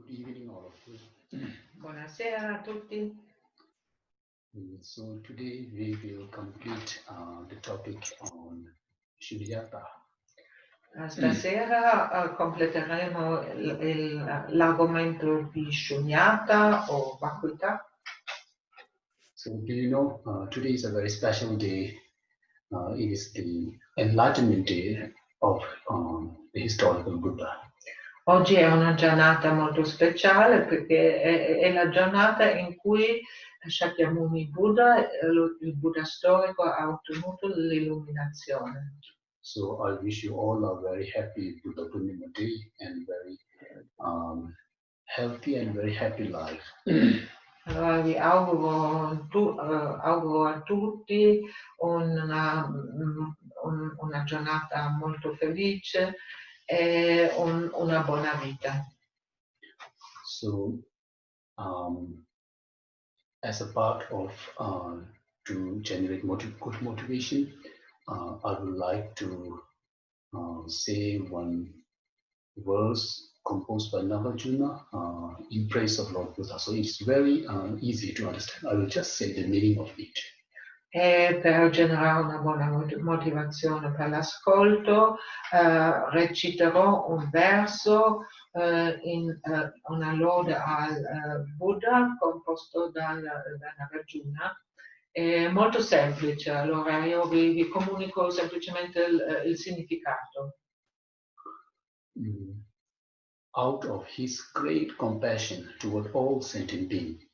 Good evening, all of you. Buonasera a tutti. So today we will complete the topic on Shunyata. Stasera completeremo l'argomento di Shunyata o vacuità. So do you know, today is a very special day. It is the enlightenment day of the historical Buddha. Oggi è una giornata molto speciale perché è la giornata in cui Shakyamuni Buddha, il Buddha storico, ha ottenuto l'illuminazione. So I wish you all a very happy Buddha Purnima day and very healthy and very happy life. Allora vi auguro a tutti una giornata molto felice e una buona vita. So as a part of to generate good motivation, I would like to say one verse composed by Nagarjuna in praise of Lord Buddha. So it's very easy to understand. I will just say the meaning of it. E per generare una buona motivazione per l'ascolto, reciterò un verso in una lode al Buddha composto da Nagarjuna. È molto semplice, allora io vi comunico semplicemente il significato. Out of his great compassion toward all sentient beings,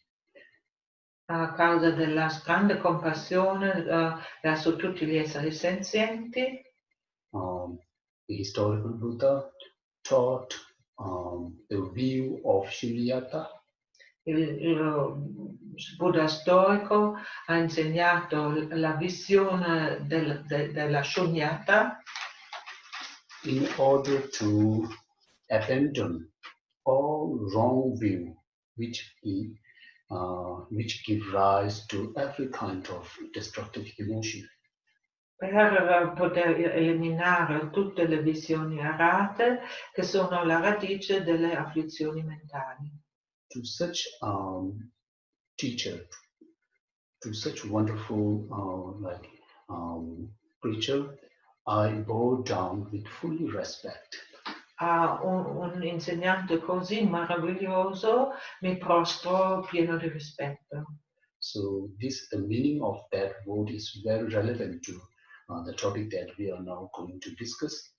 a causa della grande compassione verso tutti gli esseri senzienti, the historical Buddha taught the view of Shunyata. Il Buddha storico ha insegnato la visione della Shunyata in order to abandon all wrong view which give rise to every kind of destructive emotion. Per poter eliminare tutte le visioni errate che sono la radice delle afflizioni mentali. To such teacher, to such wonderful preacher, I bow down with full respect. A un insegnante così meraviglioso mi prostro pieno di rispetto. So the meaning of that word is very relevant to the topic that we are now going to discuss,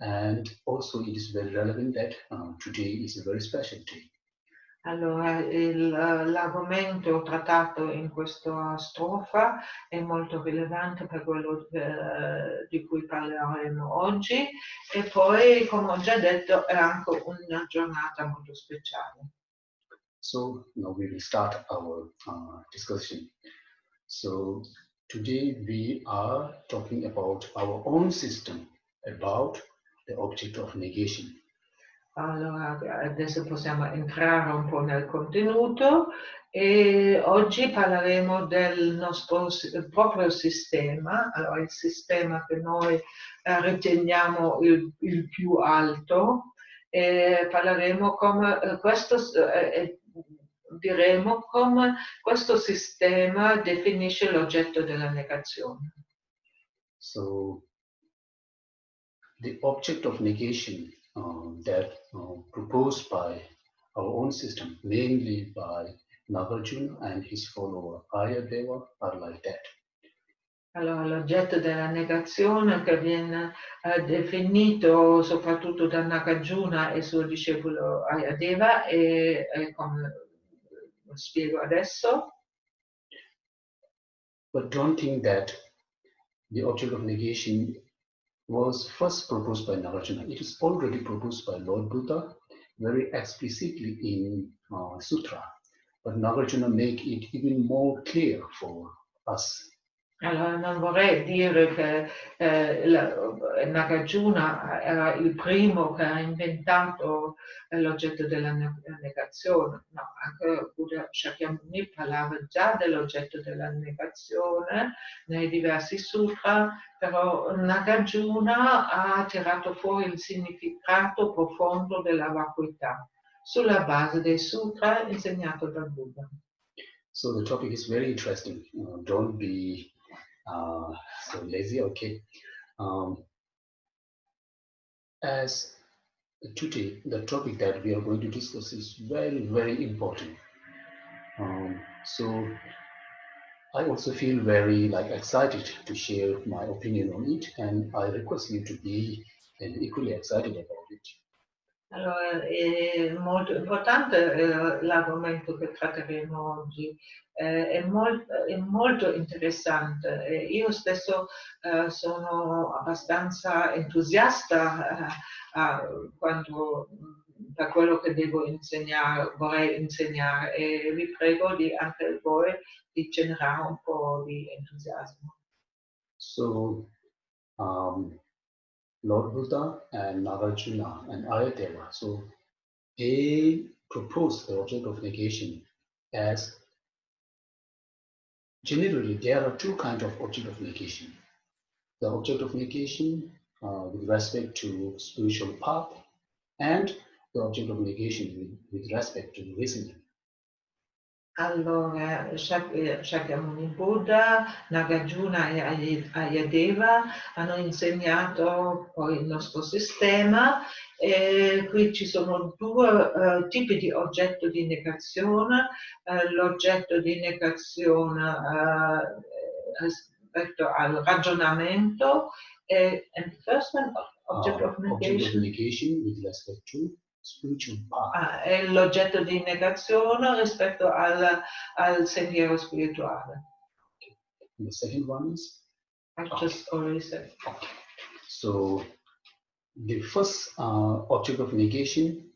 and also it is very relevant that today is a very special day. Allora, l'argomento trattato in questa strofa è molto rilevante per quello di cui parleremo oggi e poi, come ho già detto, è anche una giornata molto speciale. So now we will start our discussion. So today we are talking about our own system, about the object of negation. Allora, adesso possiamo entrare un po' nel contenuto e oggi parleremo del nostro proprio sistema, allora il sistema che noi riteniamo il più alto e parleremo come diremo come questo sistema definisce l'oggetto della negazione. So the object of negation that proposed by our own system, mainly by Nagarjuna and his follower Ayadeva, are like that. Allora, l'oggetto della negazione che viene definito soprattutto da Nagarjuna e suo discepolo Ayadeva è come lo spiego adesso. But don't think that the object of negation was first proposed by Nagarjuna. It is already proposed by Lord Buddha very explicitly in Sutra. But Nagarjuna make it even more clear for us. Allora, non vorrei dire che Nagarjuna era il primo che ha inventato l'oggetto della negazione, no, anche Buddha Shakyamuni parlava già dell'oggetto della negazione nei diversi sutra, però Nagarjuna ha tirato fuori il significato profondo della vacuità. sulla base dei sutra insegnato dal Buddha. So the topic is very interesting. Don't be so lazy, okay? As today, the topic that we are going to discuss is very, very important. So I also feel very excited to share my opinion on it, and I request you to be equally excited about it. Allora, è molto importante l'argomento che tratteremo oggi, è molto interessante. Io stesso sono abbastanza entusiasta quando, da quello che devo insegnare, vorrei insegnare, e vi prego anche voi di generare un po' di entusiasmo. So, Lord Buddha and Nagarjuna and Ayateva, so they proposed the object of negation as generally there are two kinds of object of negation. The object of negation with respect to spiritual path and the object of negation with respect to reasoning. Allora, Shakyamuni Buddha, Nagarjuna e Ayadeva hanno insegnato poi il nostro sistema, e qui ci sono due tipi di oggetto di negazione. L'oggetto di negazione rispetto al ragionamento and the first one, object of negation. Object of negation with respect to spiritual path. È l'oggetto di negazione rispetto al sentiero spirituale. And the second one is? I just already said. Okay. So the first object of negation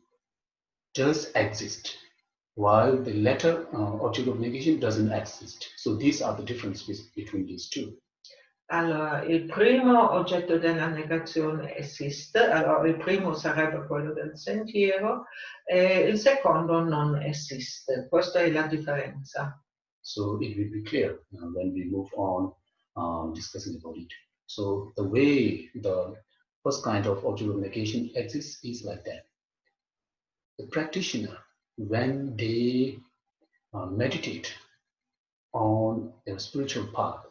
does exist, while the latter object of negation doesn't exist. So these are the differences between these two. Allora, il primo oggetto della negazione esiste, allora il primo sarebbe quello del sentiero, e il secondo non esiste. Questa è la differenza. So it will be clear when we move on discussing about it. So the way the first kind of object of negation exists is like that. The practitioner, when they meditate on their spiritual path,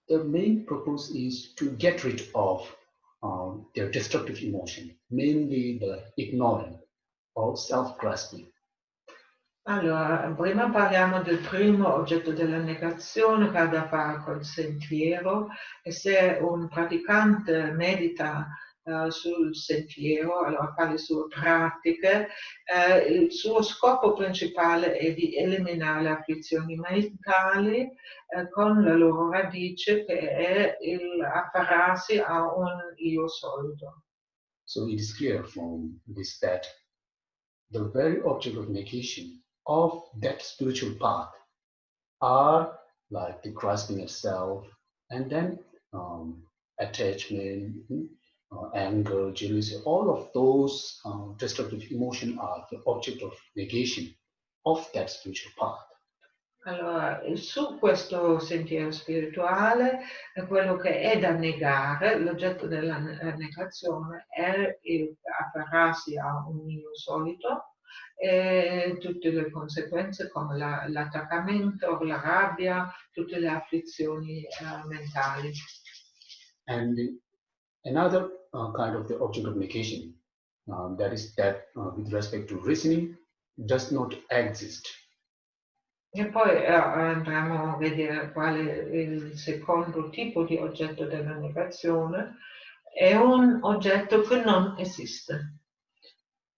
the main purpose is to get rid of their destructive emotion, mainly the ignorance or self-grasping. Allora, prima parliamo del primo oggetto della negazione che ha da fare col sentiero, e se un praticante medita sul sentiero, allora fa le sue pratiche, il suo scopo principale è di eliminare le afflizioni mentali con la loro radice, che è l'afferrarsi a un io solido. So it is clear from this that the very object of negation of that spiritual path are like the grasping of self, and then attachment, anger, jealousy, all of those destructive emotions are the object of negation of that spiritual path. Allora, su questo sentiero spirituale, quello che è da negare, l'oggetto della negazione è afferrarsi a un io solito, e tutte le conseguenze come l'attaccamento, la rabbia, tutte le afflizioni mentali. And another kind of the object of negation, that is that with respect to reasoning, does not exist. E poi andremo a vedere quale è il secondo tipo di oggetto della negazione. È un oggetto che non esiste.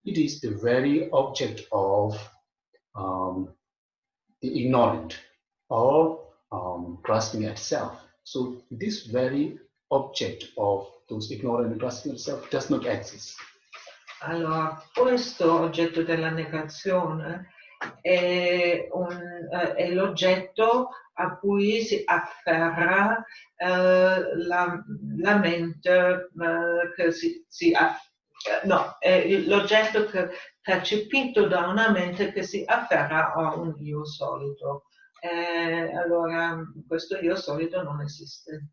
It is the very object of the ignorant or grasping at self. So this very object of those ignorant and grasping at self does not exist. Allora, questo oggetto della negazione è l'oggetto a cui si afferra la mente no, è l'oggetto percepito da una mente che si afferra a un io solito. Allora, questo io solito non esiste.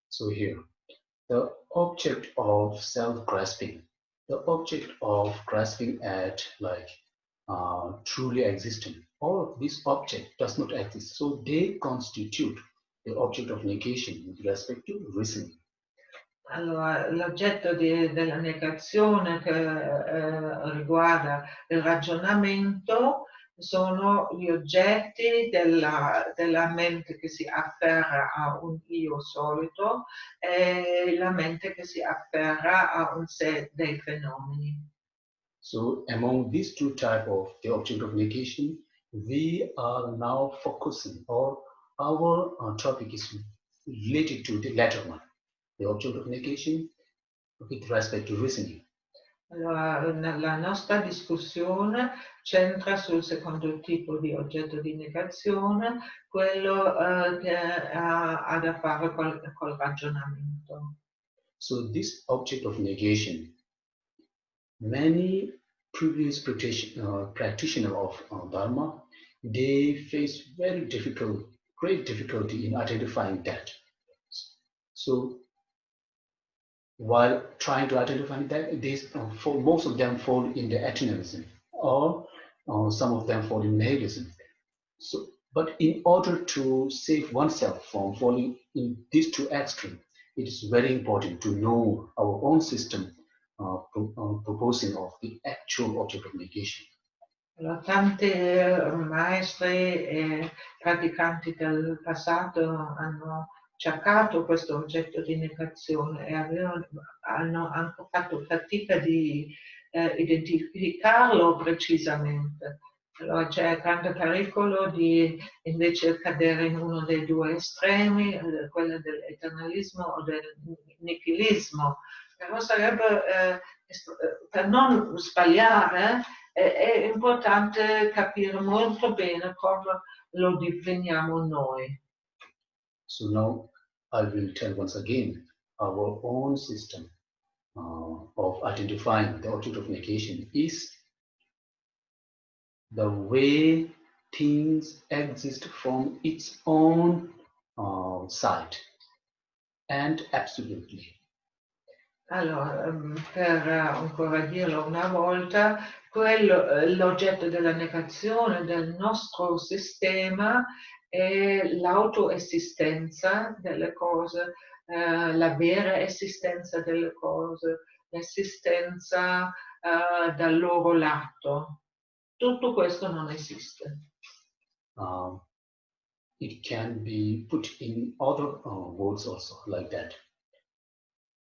So here, the object of self-grasping, the object of grasping at like truly existent, or this object does not exist. So they constitute the object of negation with respect to reasoning. Allora, l'oggetto della negazione che riguarda il ragionamento sono gli oggetti della mente che si afferra a un io solito e la mente che si afferra a un sé dei fenomeni. So among these two types of the object of negation, we are now focusing, or our topic is related to the latter one, the object of negation with respect to reasoning. Allora, la nostra discussione centra sul secondo tipo di oggetto di negazione, quello che ha a da fare col ragionamento. So this object of negation, many previous practitioners of Dharma, they face great difficulty in identifying that. So while trying to identify that, most of them fall in the atenism, or some of them fall in nihilism. So, but in order to save oneself from falling in these two extremes, it is very important to know our own system proposing of the actual object of negation. Allora, tanti maestri e praticanti del passato hanno cercato questo oggetto di negazione e hanno anche fatto fatica di identificarlo precisamente. Allora c'è grande pericolo di invece cadere in uno dei due estremi, quello dell'eternalismo o del nichilismo. Però sarebbe, per non sbagliare, è importante capire molto bene come lo definiamo noi. So now I will tell once again our own system of identifying the object of negation is the way things exist from its own side and absolutely. Allora, per ancora dirlo una volta, l'oggetto della negazione del nostro sistema è l'autoesistenza delle cose, la vera esistenza delle cose, l'esistenza dal loro lato. Tutto questo non esiste. It can be put in other words also like that.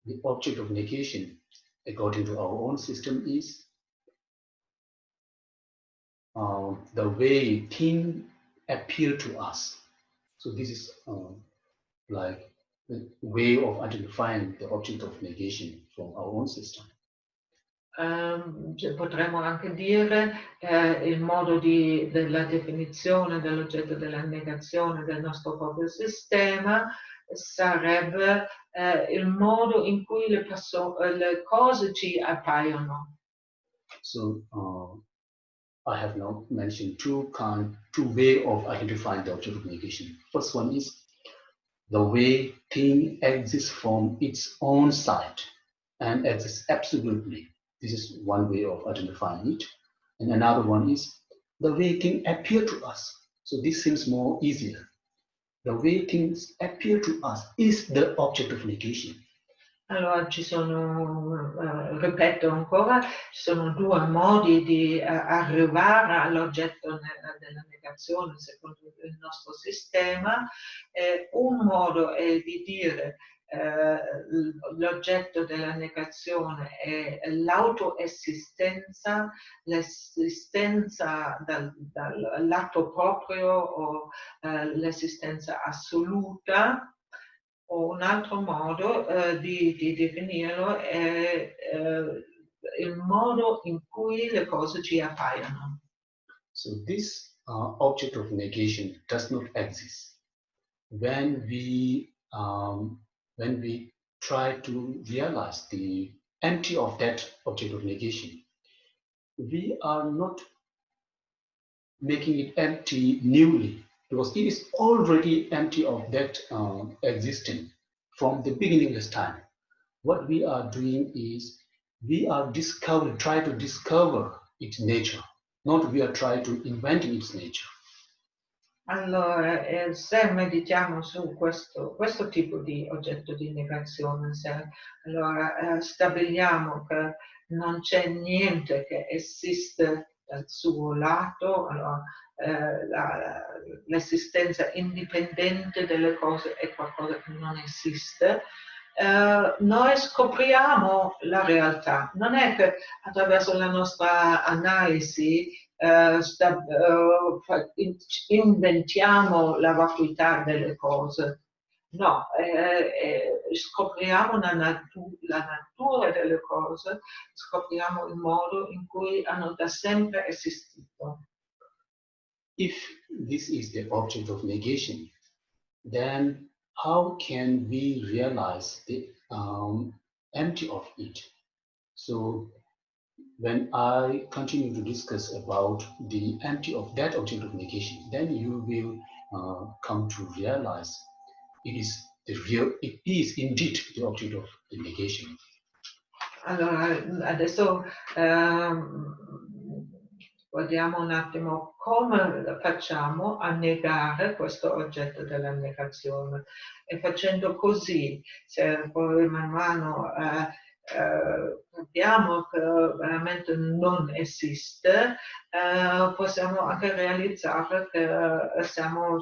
The object of negation, according to our own system, is the way things appear to us. So this is like the way of identifying the object of negation from our own system. Potremmo anche dire il modo della definizione dell'oggetto della negazione del nostro proprio sistema sarebbe il modo in cui le cose ci appaiono. So I have now mentioned two ways of identifying the object of negation. First one is the way thing exists from its own side and exists absolutely. This is one way of identifying it. And another one is the way things appear to us. So this seems more easier. The way things appear to us is the object of negation. Allora ci sono, ripeto ancora, ci sono due modi di arrivare all'oggetto della negazione secondo il nostro sistema. Un modo è di dire l'oggetto della negazione è l'autoesistenza, l'esistenza dal lato proprio o l'esistenza assoluta. O un altro modo di definirlo è il modo in cui le cose ci appaiono. So this object of negation does not exist. When we try to realize the empty of that object of negation, we are not making it empty newly, because it is already empty of that existing from the beginningless time. What we are doing is we are trying to discover its nature. not we are trying to invent its nature. Allora, se meditiamo su questo tipo di oggetto di negazione, allora stabiliamo che non c'è niente che esiste dal suo lato, allora, l'esistenza indipendente delle cose è qualcosa che non esiste. Noi scopriamo la realtà, non è che attraverso la nostra analisi inventiamo la vacuità delle cose. No, scopriamo la natura delle cose, scopriamo il modo in cui hanno da sempre esistito. If this is the object of negation, then how can we realize the empty of it? So when I continue to discuss about the empty of that object of negation, then you will come to realize it is indeed the object of the negation. Allora, adesso guardiamo un attimo come facciamo a negare questo oggetto della negazione. E facendo così, se poi man mano capiamo che veramente non esiste, possiamo anche realizzare che stiamo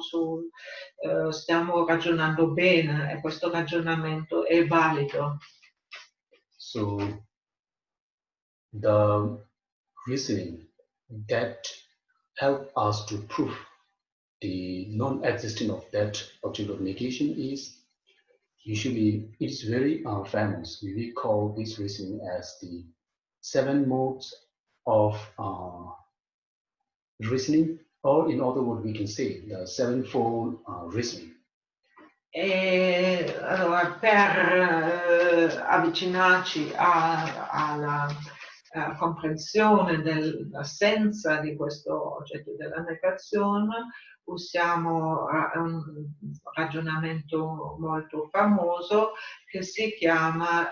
ragionando bene e questo ragionamento è valido. So the reasoning that help us to prove the non-existence of that object of negation is usually, it is very famous. We call this reasoning as the 7 modes of reasoning, or in other words, we can say the 7-fold reasoning. E allora, per avvicinarci alla comprensione dell'assenza di questo oggetto della negazione, usiamo un ragionamento molto famoso che si chiama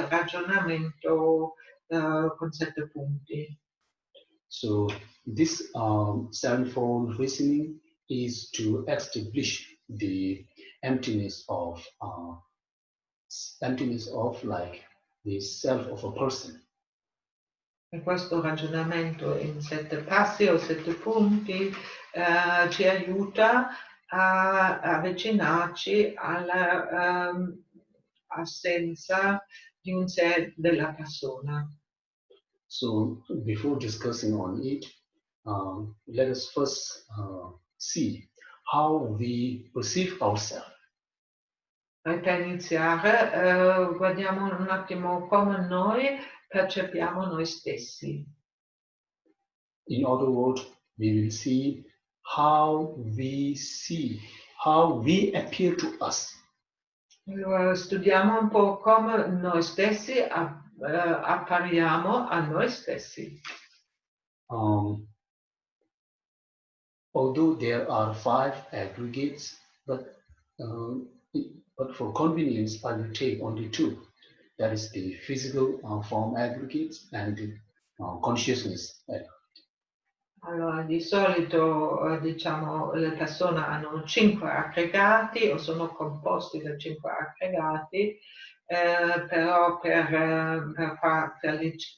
ragionamento con 7 punti. So this 7-fold reasoning is to establish the emptiness of like the self of a person. E questo ragionamento in 7 passi o 7 punti ci aiuta a avvicinarci alla assenza di un sé della persona. So before discussing on it, let us first see how we perceive ourselves. Per iniziare, guardiamo un attimo come noi percepiamo noi stessi. In other words, we will see how we appear to us. Allora, studiamo un po' come noi stessi appariamo a noi stessi. Although there are 5 aggregates, but for convenience, I will take only 2. That is the physical form aggregates and the consciousness aggregate. Allora, di solito diciamo le persone hanno 5 aggregati o sono composti da 5 aggregati, però per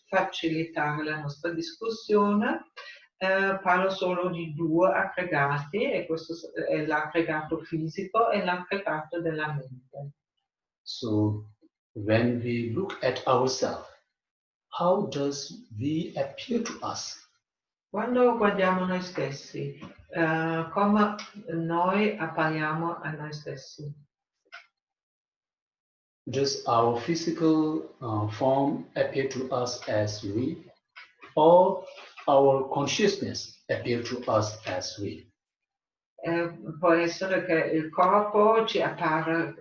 facilitare la nostra discussione parlo solo di 2 aggregati e questo è l'aggregato fisico e l'aggregato della mente. So when we look at ourselves, how does we appear to us? Quando guardiamo noi stessi, come noi appariamo a noi stessi? Does our physical form appear to us as we, or our consciousness appear to us as we? Può essere che il corpo ci appare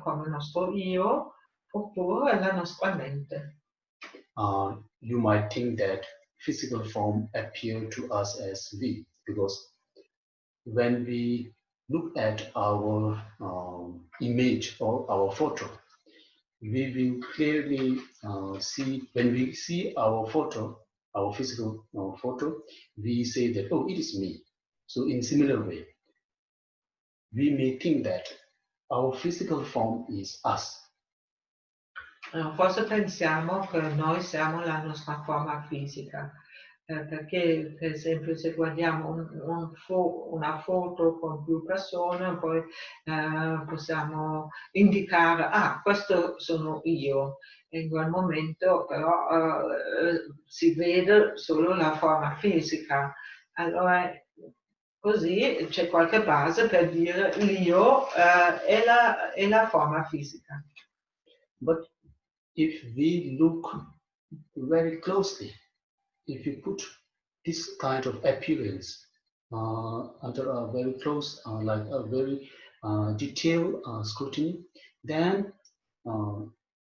come il nostro io, oppure la nostra mente. You might think that physical form appear to us as we, because when we look at our image or our photo, we will clearly see, when we see our photo, our physical photo, we say that, oh, it is me. So in similar way, we may think that our physical form is us. Forse pensiamo che noi siamo la nostra forma fisica, perché per esempio se guardiamo una foto con più persone, poi possiamo indicare, ah, questo sono io. E in quel momento però si vede solo la forma fisica. Allora così c'è qualche base per dire l'io è la forma fisica. But if we look very closely, if you put this kind of appearance under a very close, like a very detailed scrutiny, then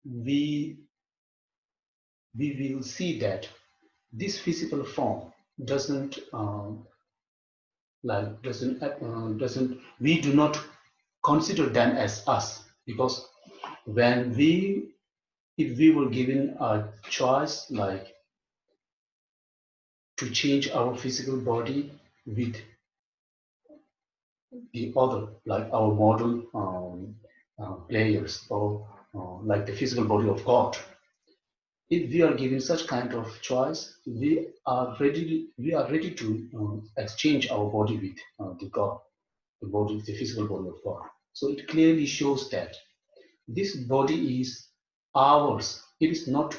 we will see that this physical form doesn't we do not consider them as us, because when if we were given a choice like to change our physical body with the other, like our model players, or like the physical body of God, if we are given such kind of choice, we are ready to exchange our body with the God, the physical body of God. So it clearly shows that this body is ours, it is not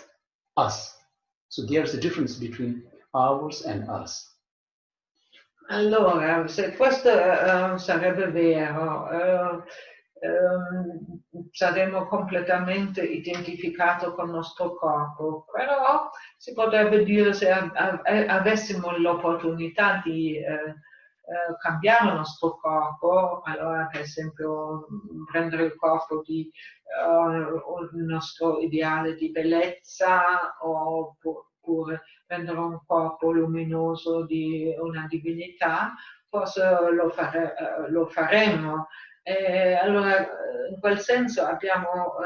us. So there's a difference between ours and us. Allora, se questo sarebbe vero, saremmo completamente identificati con il nostro corpo, però si potrebbe dire se avessimo l'opportunità di cambiare il nostro corpo, allora per esempio prendere il corpo di il nostro ideale di bellezza, oppure prendere un corpo luminoso di una divinità, forse lo faremmo. Allora, in quel senso abbiamo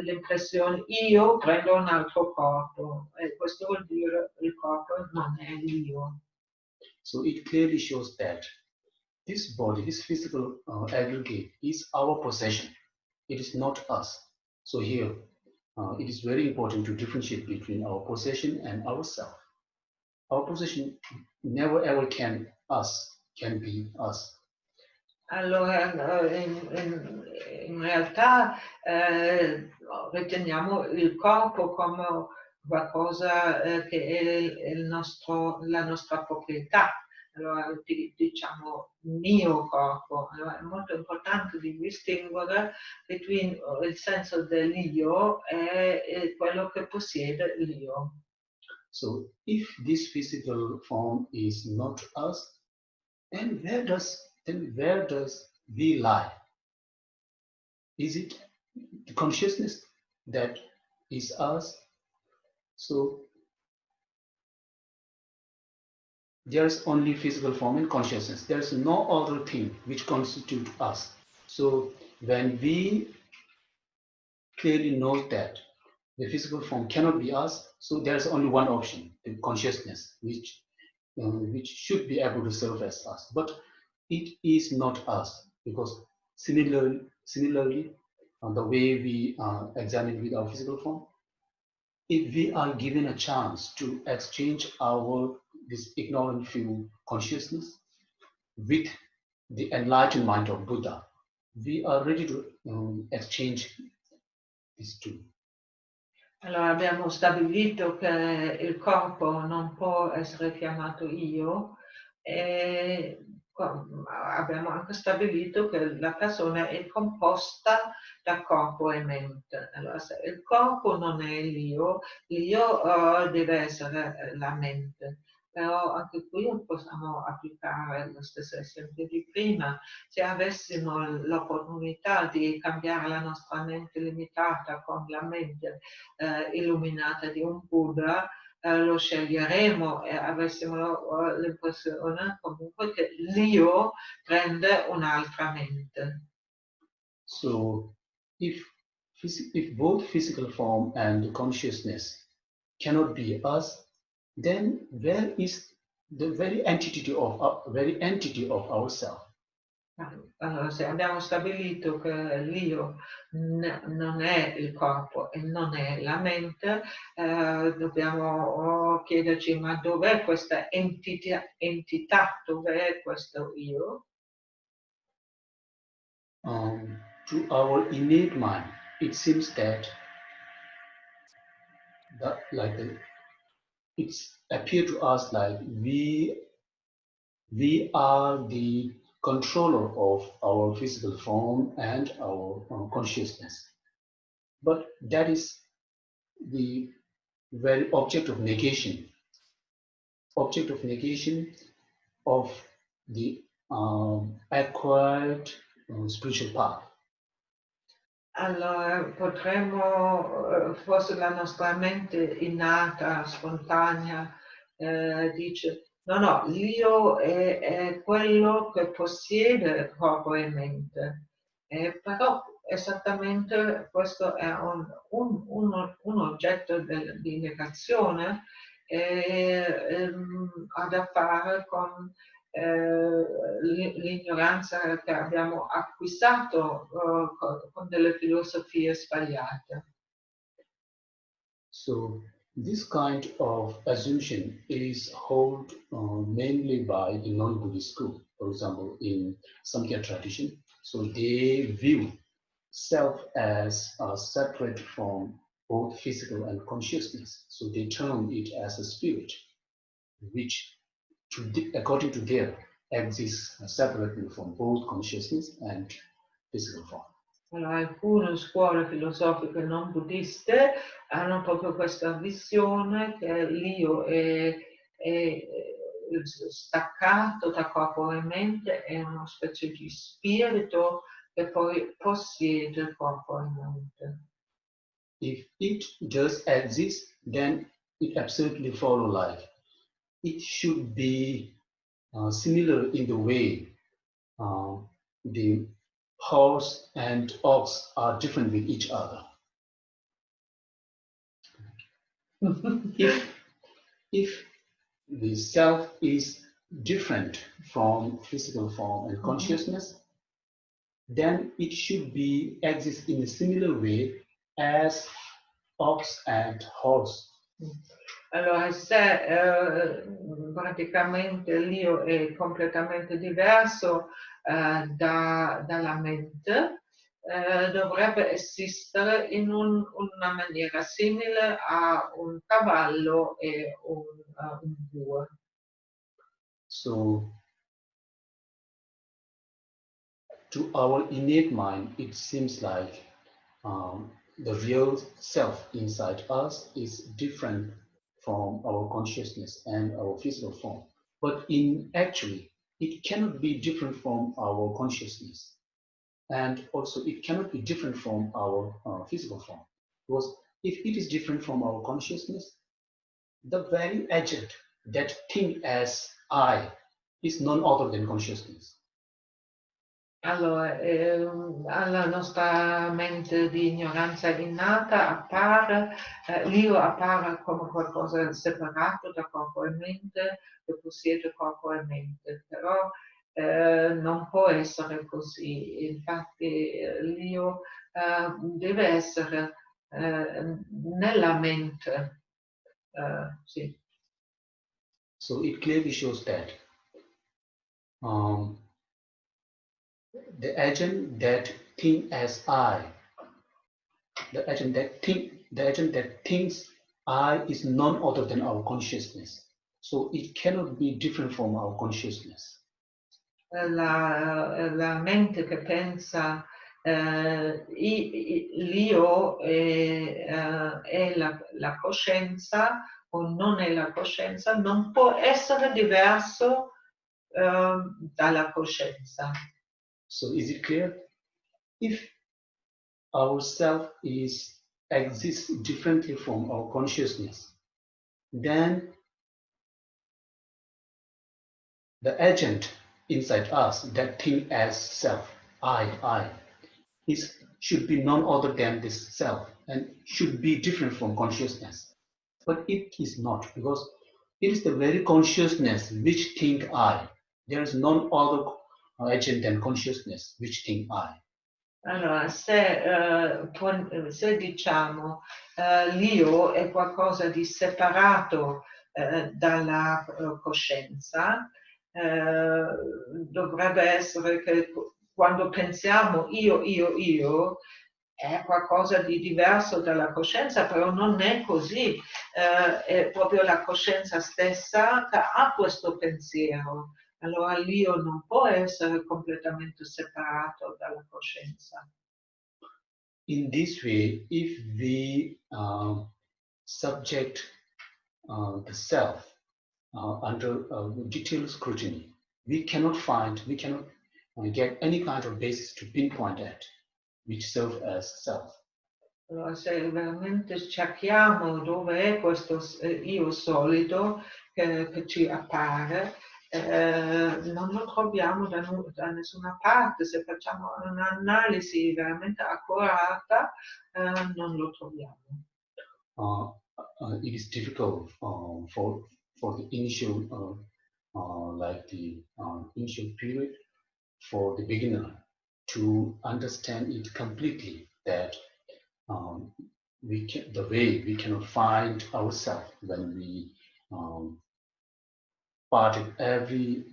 l'impressione, io prendo un altro corpo, e questo vuol dire che il corpo non è l'io. So it clearly shows that this body, this physical aggregate is our possession. It is not us. So here, it is very important to differentiate between our possession and ourself. Our possession never ever can be us. Allora, in realtà riteniamo il corpo come qualcosa che è la nostra proprietà. Allora, diciamo mio corpo. Allora, è molto importante di distinguere tra il senso dell'io e quello che possiede l'io. So if this physical form is not us, then where does we lie? Is it the consciousness that is us? So there's only physical form and consciousness. There's no other thing which constitute us. So when we clearly know that the physical form cannot be us, so there's only one option, the consciousness, which should be able to serve as us. But it is not us, because similarly, the way we examine with our physical form, if we are given a chance to exchange this ignorant view consciousness with the enlightened mind of Buddha, we are ready to exchange these two. Allora abbiamo stabilito che il corpo non può essere chiamato io, e abbiamo anche stabilito che la persona è composta da corpo e mente. Allora, se il corpo non è l'io deve essere la mente. Però anche qui possiamo applicare lo stesso esempio di prima. Se avessimo l'opportunità di cambiare la nostra mente limitata con la mente illuminata di un Buddha, lo sceglieremo e avessimo l'impressione comunque che l'io prende un'altra mente. So if both physical form and consciousness cannot be us, then where is the very entity of ourself? Allora, se abbiamo stabilito che l'io non è il corpo e non è la mente, dobbiamo chiederci ma dov'è questa entità, dov'è questo io? To our innate mind, it seems that it's appear to us like we are the controller of our physical form and our consciousness. But that is the very object of negation of the acquired spiritual path. Allora, potremmo, forse la nostra mente innata, spontanea, dice, no, l'io è quello che possiede corpo e mente, però esattamente questo è un oggetto di negazione ha da fare con l'ignoranza che abbiamo acquistato con delle filosofie sbagliate. So this kind of assumption is held mainly by the non-Buddhist school. For example, in Samkhya tradition, so they view self as separate from both physical and consciousness. So they term it as a spirit, which, according to their, exists separately from both consciousness and physical form. Allora, alcune scuole filosofiche non buddiste hanno proprio questa visione che l'io è staccato da corpo e mente, è una specie di spirito che poi possiede corpo e mente. If it just exists, then it absolutely follows like it should be similar in the way the horse and ox are different with each other. if the self is different from physical form and consciousness, then it should be exist in a similar way as ox and horse. Allora, se praticamente l'io è completamente diverso dalla mente, dovrebbe esistere in una maniera simile a un cavallo e un bue. So, to our innate mind, it seems like the real self inside us is different from our consciousness and our physical form. But in actually, it cannot be different from our consciousness. And also it cannot be different from our physical form. Because if it is different from our consciousness, the very agent that think as I is none other than consciousness. Allora, alla nostra mente di ignoranza innata appare, l'io appare come qualcosa di separato da corpo e mente, che possiede corpo e mente, però non può essere così. Infatti l'io deve essere nella mente, sì. So it clearly shows that the agent that think as I, the agent that thinks I is none other than our consciousness. So it cannot be different from our consciousness. La mente che pensa l'io è la coscienza o non è la coscienza, non può essere diverso dalla coscienza. So is it clear? If our self exists differently from our consciousness, then the agent inside us that think as self, I, should be none other than this self and should be different from consciousness. But it is not, because It is the very consciousness which think I. There is none other agent than consciousness which think I. Allora, se diciamo l'io è qualcosa di separato dalla coscienza, dovrebbe essere che quando pensiamo io, è qualcosa di diverso dalla coscienza, però non è così. È proprio la coscienza stessa che ha questo pensiero. Allora l'io non può essere completamente separato dalla coscienza. In this way, if we subject the self under detailed scrutiny, we cannot get any kind of basis to pinpoint at which serve as self. Allora, se veramente cerchiamo dove è questo io solido che ci appare, non lo troviamo da nessuna parte. Se facciamo un'analisi veramente accurata, non lo troviamo. It is difficult for the initial, like the initial period, for the beginner to understand it completely. That the way we cannot find ourselves when we part of every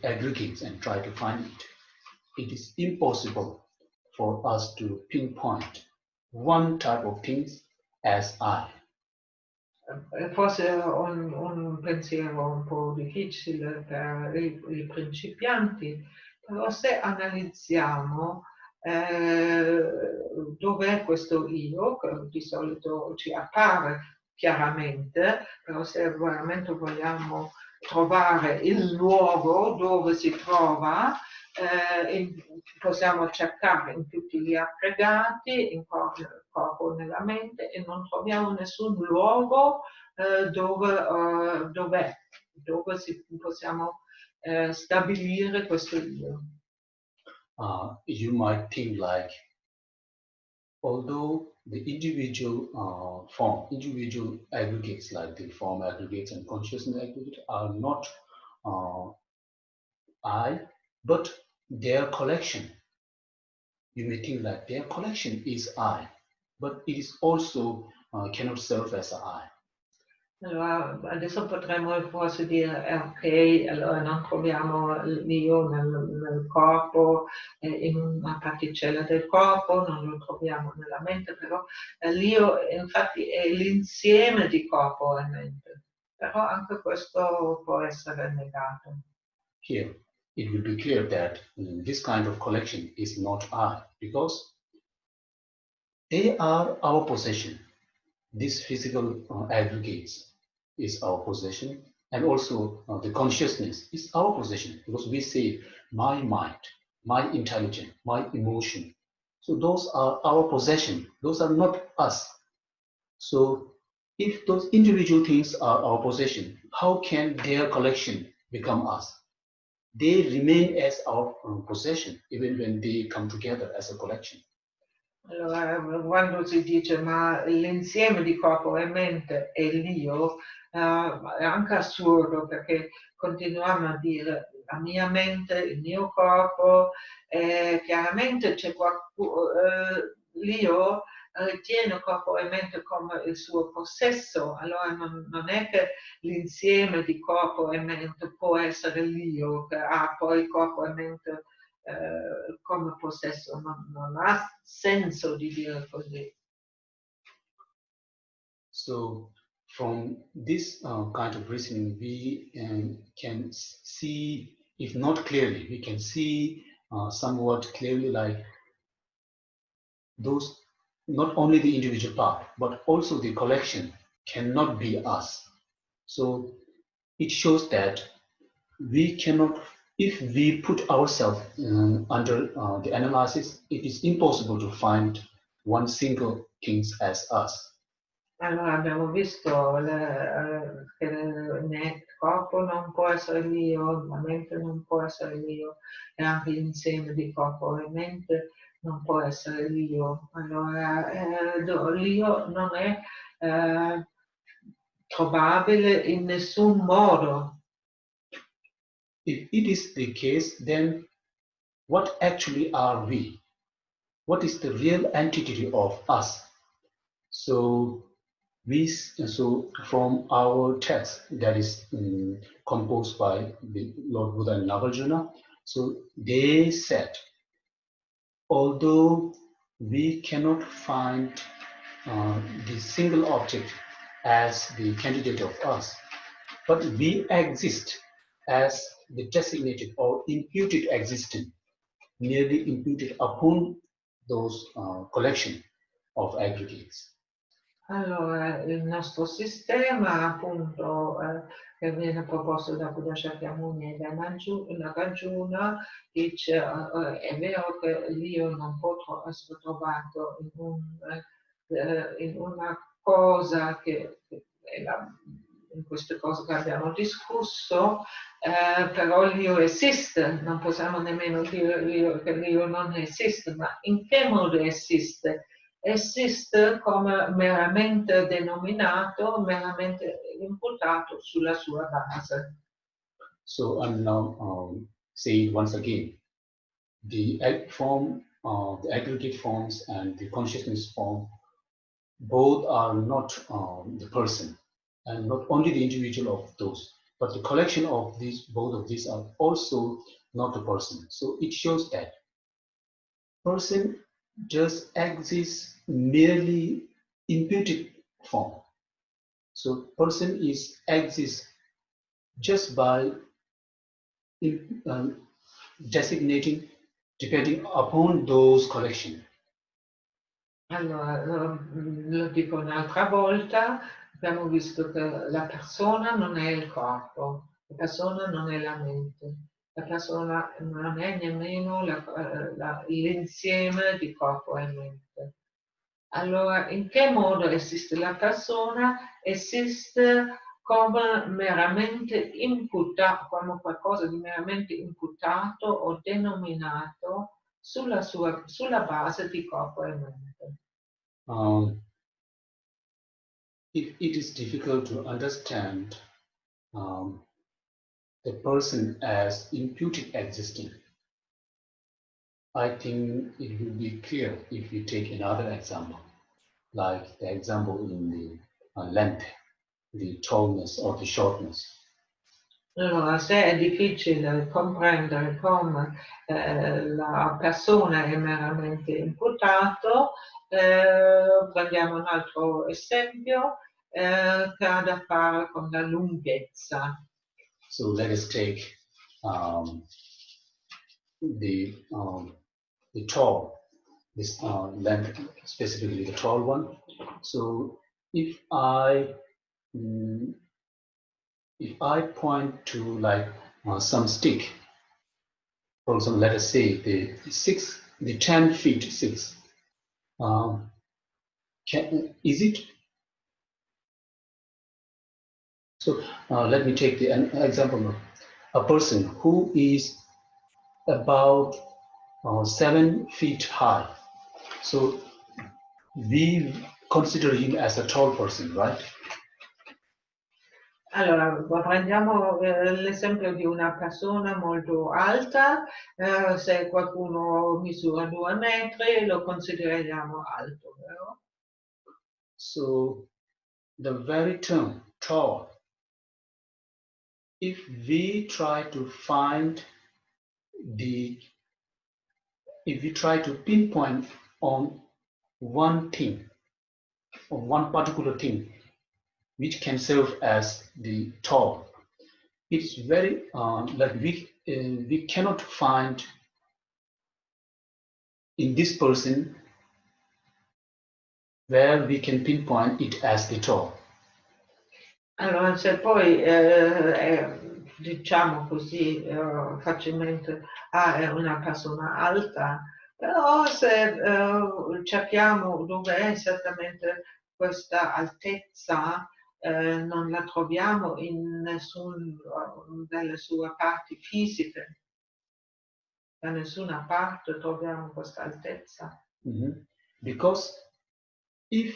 aggregates and try to find it. It is impossible for us to pinpoint one type of things as I. Forse è un pensiero un po' difficile per i principianti, però se analizziamo dov'è questo io, che di solito ci appare chiaramente, però se veramente vogliamo trovare il luogo dove si trova, possiamo cercare in tutti gli aggregati, in corpo, nella mente, e non troviamo nessun luogo dove possiamo stabilire questo io. You might think like, although the individual individual aggregates like the form aggregates and consciousness aggregates are not I, but their collection. You may think that their collection is I, but it is also cannot serve as I. Allora, adesso potremmo forse dire, ok, allora non troviamo l'io nel corpo, in una particella del corpo, non lo troviamo nella mente, però l'io infatti è l'insieme di corpo e mente. Però anche questo può essere negato. Here, it will be clear that this kind of collection is not I, because they are our possession. These physical aggregates is our possession, and also the consciousness is our possession, because we say my mind, my intelligence, my emotion. So those are our possession. Those are not us. So if those individual things are our possession, how can their collection become us? They remain as our possession even when they come together as a collection. Allora, quando si dice ma l'insieme di corpo e mente è l'io, è anche assurdo, perché continuiamo a dire la mia mente, il mio corpo, chiaramente c'è l'io ritiene corpo e mente come il suo possesso, allora non è che l'insieme di corpo e mente può essere l'io, che ha poi corpo e mente come possesso, non ha senso di dire così. So from this kind of reasoning, we can see, if not clearly, we can see somewhat clearly like those, not only the individual part, but also the collection cannot be us. So it shows that we cannot, if we put ourselves under the analysis, it is impossible to find one single thing as us. Allora abbiamo visto che il corpo non può essere l'io, la mente non può essere l'io, e anche l'insieme di corpo e mente non può essere l'io. Allora l'io non è trovabile in nessun modo. If it is the case, then what actually are we? What is the real entity of us? So from our text that is composed by the Lord Buddha and Nagarjuna, so they said, although we cannot find the single object as the candidate of us, but we exist as the designated or imputed existence, merely imputed upon those collection of aggregates. Allora, il nostro sistema, appunto, che viene proposto da Buddha Shakyamuni e da Nagarjuna, dice, è vero che l'io non può essere trovato in una cosa che è in queste cose che abbiamo discusso, però l'io esiste, non possiamo nemmeno dire che l'io non esiste, ma in che modo esiste? Esiste come meramente denominato, meramente imputato sulla sua base. So I'm now saying once again, the aggregate forms and the consciousness form, both are not the person, and not only the individual of those, but the collection of these, both of these are also not a person. So it shows that person just exists merely imputed form. So person exists just by designating depending upon those collection. Allora, lo dico un'altra volta, abbiamo visto che la persona non è il corpo, la persona non è la mente, la persona non è nemmeno l'insieme di corpo e mente. Allora, in che modo esiste la persona? Esiste come meramente imputato, come qualcosa di meramente imputato o denominato sulla base di corpo e mente. If it is difficult to understand the person as imputed existing, I think it will be clear if we take another example, like the example in the length, the tallness or the shortness. Allora, se è difficile comprendere come la persona è meramente imputato, prendiamo un altro esempio che ha da fare con la lunghezza. So let us take the tall, this length, specifically the tall one. So if I point to like some stick, for example, let us say the 10 feet 6, is it? So let me take an example of a person who is about 7 feet high. So we consider him as a tall person, right? Allora, prendiamo l'esempio di una persona molto alta, se qualcuno misura 2 metri lo consideriamo alto, vero? So the very term tall, if we try to pinpoint on one thing, on one particular thing, which can serve as the tall, it's very like we cannot find in this person where we can pinpoint it as the tall. Allora, se poi diciamo così facilmente, è una persona alta, però se cerchiamo dove è esattamente questa altezza, non la troviamo in nessuna delle sue parti fisiche. Da nessuna parte troviamo questa altezza. Because if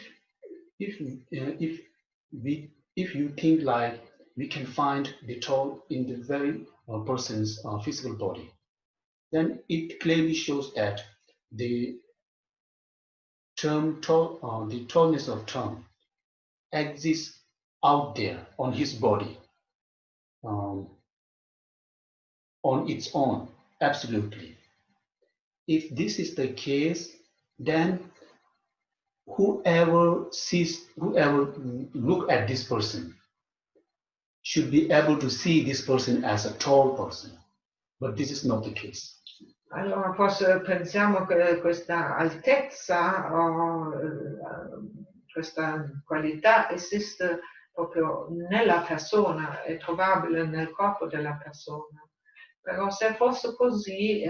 we if you think like we can find the tall in the very person's physical body, then it clearly shows that the term tall, the tallness of term exists out there on his body, um, on its own, absolutely. If this is the case, then whoever look at this person should be able to see this person as a tall person, but this is not the case. Allora, forse pensiamo che questa altezza o questa qualità esiste proprio nella persona, è trovabile nel corpo della persona. Però se fosse così,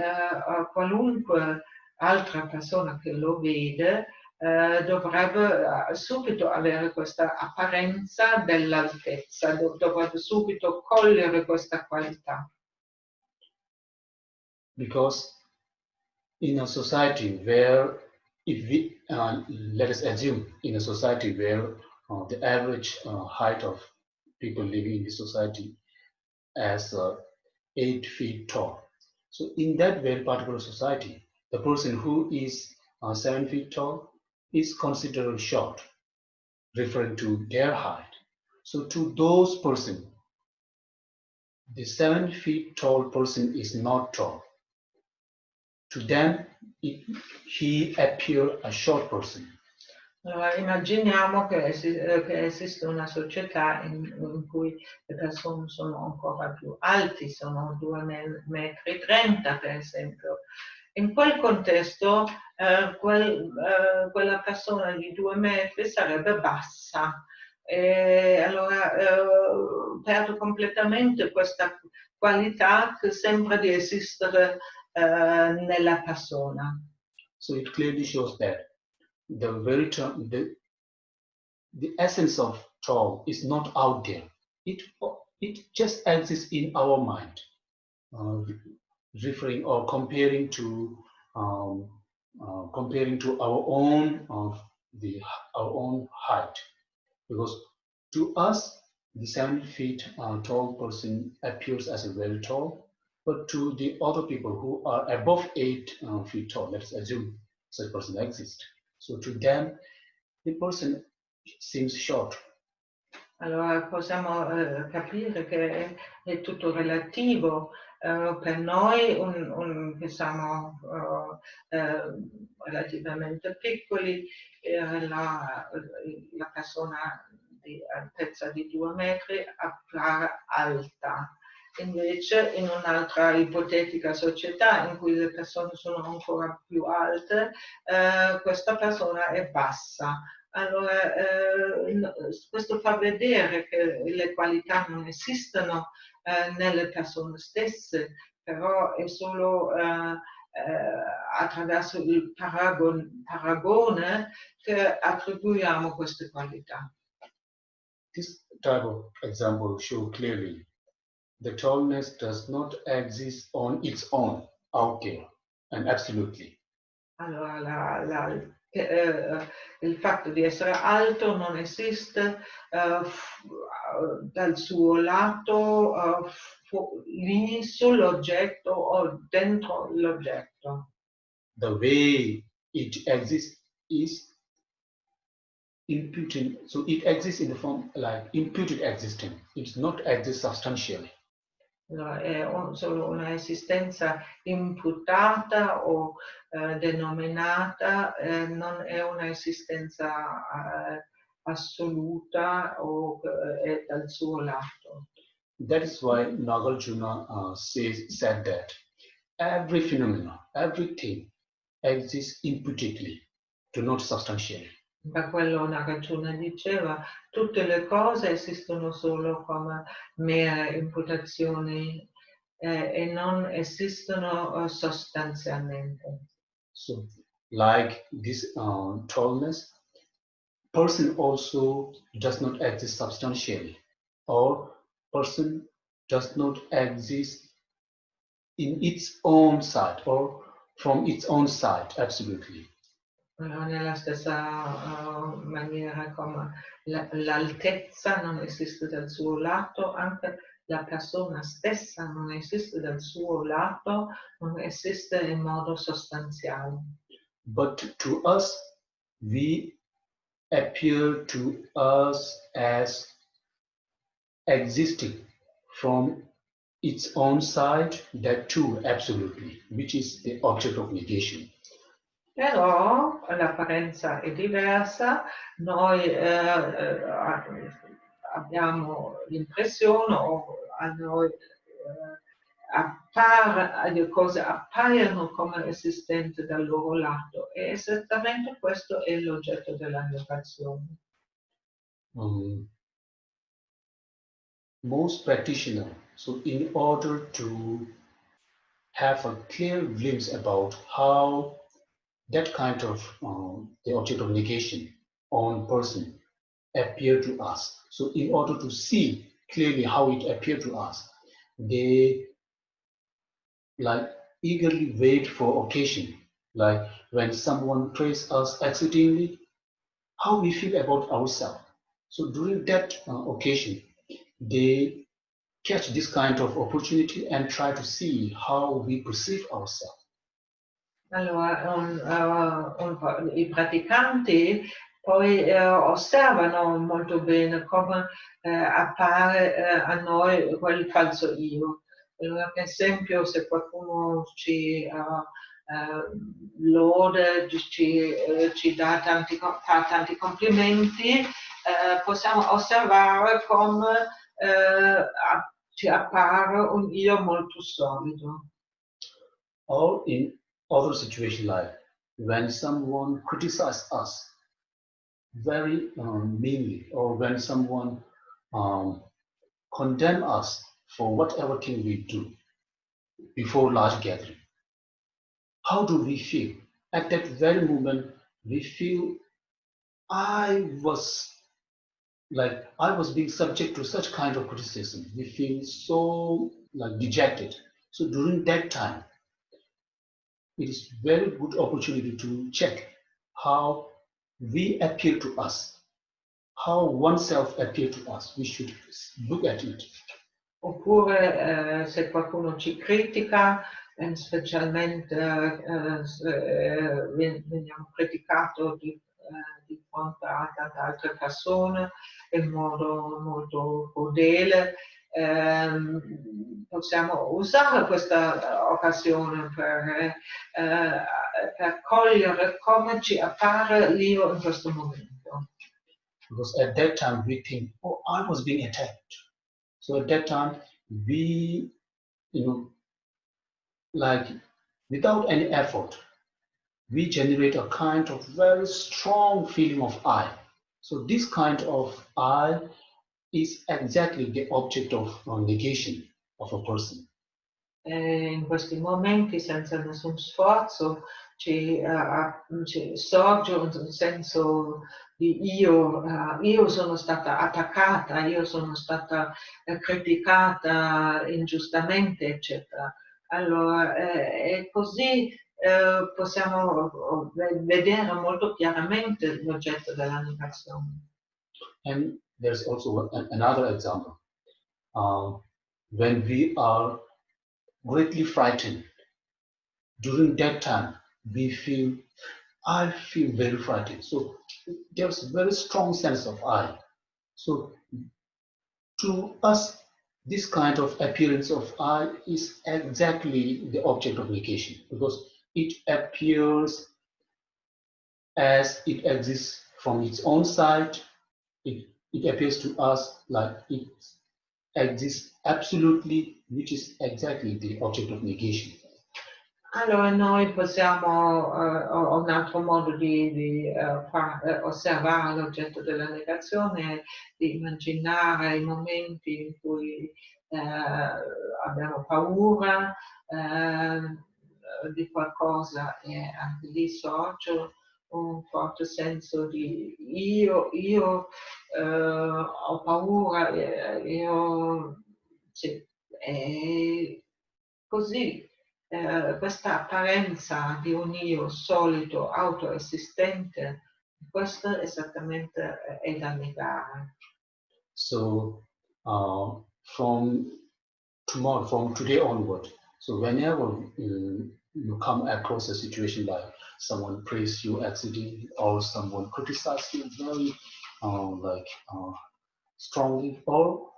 qualunque altra persona che lo vede dovrebbe subito avere questa apparenza dell'altezza, dovrebbe subito cogliere questa qualità. Because in a society where, if we let us assume in a society where the average height of people living in the society as 8 feet tall. So in that very particular society, the person who is 7 feet tall is considered short, referring to their height. So to those persons, the 7 feet tall person is not tall. To them, he appears a short person. Allora, immaginiamo che esiste una società in cui le persone sono ancora più alti, sono 2,30 metri, per esempio. In quel contesto quella persona di 2 metri sarebbe bassa. E allora perde completamente questa qualità che sembra di esistere nella persona. So it clearly shows that the very term, the essence of tall is not out there. It just exists in our mind, referring or comparing to our own our own height. Because to us, the 7 feet tall person appears as a very tall, but to the other people who are above 8 feet tall, let's assume such a person exists. So to them, the person seems short. Allora possiamo capire che è tutto relativo. Per noi che siamo relativamente piccoli, la persona di altezza di 2 metri appare alta. Invece in un'altra ipotetica società in cui le persone sono ancora più alte, questa persona è bassa. Allora, questo fa vedere che le qualità non esistono nelle persone stesse, però è solo attraverso il paragone che attribuiamo queste qualità. This type of example shows clearly the tallness does not exist on its own out there and absolutely. Allora, il fatto di essere alto non esiste dal suo lato lì sull'oggetto o dentro l'oggetto. The way it exists is imputed, so it exists in the form like imputed existence. It's not exist substantially. No, è solo una esistenza imputata o denominata, non è una esistenza assoluta o è dal suo lato. That is why Nagarjuna said that every phenomenon, everything exists imputedly, do not substantially. Per quello Nagarjuna diceva, tutte le cose esistono solo come mere imputazioni e non esistono sostanzialmente. So, like this tallness, person also does not exist substantially, or person does not exist in its own side or from its own side, absolutely. Nella stessa maniera come l'altezza non esiste dal suo lato, anche la persona stessa non esiste dal suo lato, non esiste in modo sostanziale. But to us, we appear to us as existing from its own side, that too, absolutely, which is the object of negation. Però l'apparenza è diversa, noi abbiamo l'impressione o a noi le cose appaiono come esistenti dal loro lato e esattamente questo è l'oggetto della negazione. Most practitioners, so in order to have a clear glimpse about how that kind of the object of negation on person appear to us. So in order to see clearly how it appeared to us, they like eagerly wait for occasion, like when someone praise us accidentally, how we feel about ourselves. So during that occasion, they catch this kind of opportunity and try to see how we perceive ourselves. Allora, i praticanti poi osservano molto bene come appare a noi quel falso io. Allora, per esempio, se qualcuno ci lode, ci dà fa tanti complimenti, possiamo osservare come ci appare un io molto solido. Or in other situations, like when someone criticizes us very meanly, or when someone condemns us for whatever thing we do before large gathering, how do we feel? At that very moment, we feel I was being subject to such kind of criticism. We feel so dejected. So during that time, it is very good opportunity to check how we appear to us, how oneself appear to us. We should look at it. Oppure se qualcuno ci critica, specialmente veniamo criticati di fronte a tante altre persone in modo molto crudele, possiamo usare questa occasione per cogliere come ci appare l'io in questo momento. Because at that time we think, oh, I was being attacked. So at that time we, without any effort, we generate a kind of very strong feeling of I. So this kind of I is exactly the object of negation of a person. In questi momenti, senza nessun sforzo, ci sorge un senso di io sono stata attaccata, io sono stata criticata ingiustamente, eccetera. Allora, e così possiamo vedere molto chiaramente l'oggetto della negazione. And there's also another example. When we are greatly frightened, during that time, I feel very frightened. So there's a very strong sense of I. So to us, this kind of appearance of I is exactly the object of negation, because it appears as it exists from its own side. It appears to us like it exists absolutely, which is exactly the object of negation. Allora noi possiamo, un altro modo di osservare l'oggetto della negazione, di immaginare i momenti in cui abbiamo paura di qualcosa e anche lì sorge un forte senso di io ho paura, io sì, è così. questa apparenza di un io solito, autoesistente, questo esattamente è da negare. So from today onward, so whenever you come across a situation like someone praise you accidentally or someone criticizes you very strongly, or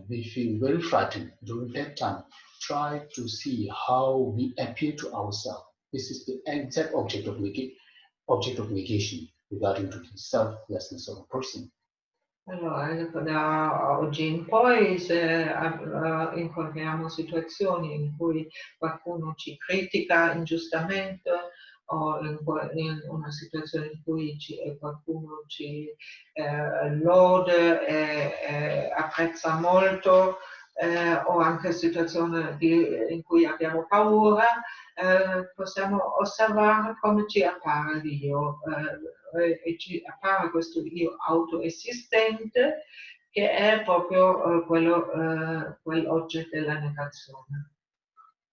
we feel very frightened during that time, try to see how we appear to ourselves. This is the exact object of negation regarding to the selflessness of a person. Allora, da oggi in poi, se incontriamo situazioni in cui qualcuno ci critica ingiustamente o in una situazione in cui qualcuno ci lode e apprezza molto, o anche situazioni in cui abbiamo paura, possiamo osservare come ci appare Dio. E ci appare questo io autoesistente che è proprio quell'oggetto della negazione.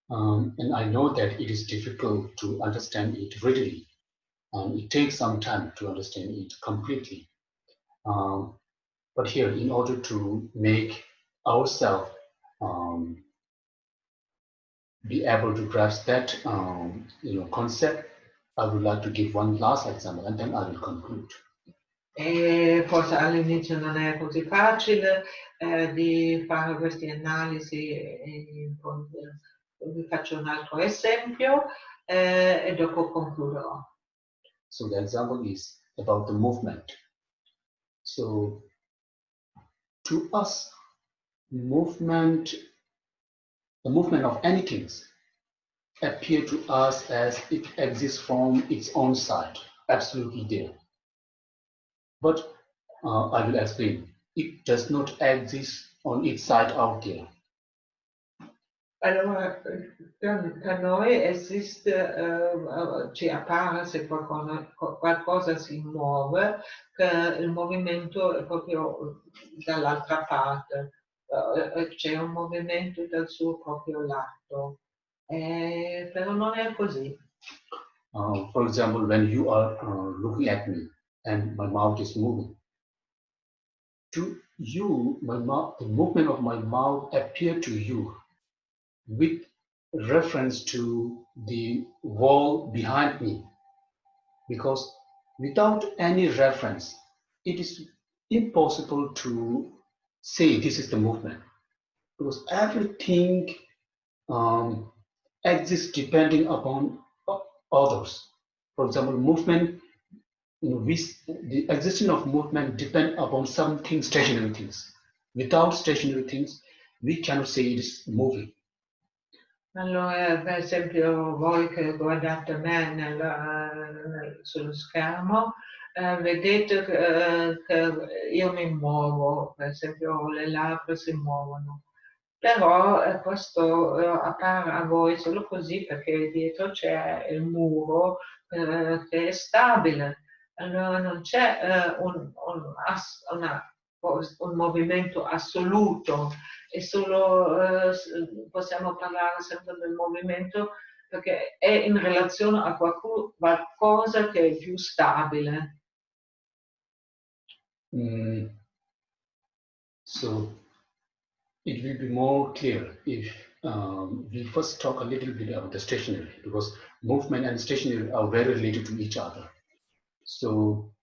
And I know that it is difficult to understand it readily. It takes some time to understand it completely. But here, in order to make ourselves be able to grasp that concept, I would like to give one last example and then I will conclude. E forse all'inizio non è così facile di fare queste analisi, vi faccio un altro esempio e dopo concluderò. So the example is about the movement. So to us, the movement of anything appear to us as it exists from its own side, absolutely there. But I will explain. It does not exist on its side out there. Allora, per noi esiste, ci appare se qualcosa si muove, che il movimento è proprio dall'altra parte, c'è un movimento dal suo proprio lato, però non è così. For example, when you are looking at me and my mouth is moving, to you, the movement of my mouth appear to you with reference to the wall behind me, because without any reference, it is impossible to say this is the movement, because everything exists depending upon others. For example, movement, the existence of movement depends upon something stationary things. Without stationary things, we cannot say it is moving. Allora, per esempio, voi che guardate me sullo schermo, vedete che io mi muovo, per esempio le labbra si muovono, però questo appare a voi solo così perché dietro c'è il muro che è stabile, allora non c'è un movimento assoluto, e solo possiamo parlare sempre del movimento perché è in relazione a qualcosa che è più stabile. So it will be more clear if we first talk a little bit about the stationary, because movement and stationary are very related to each other. So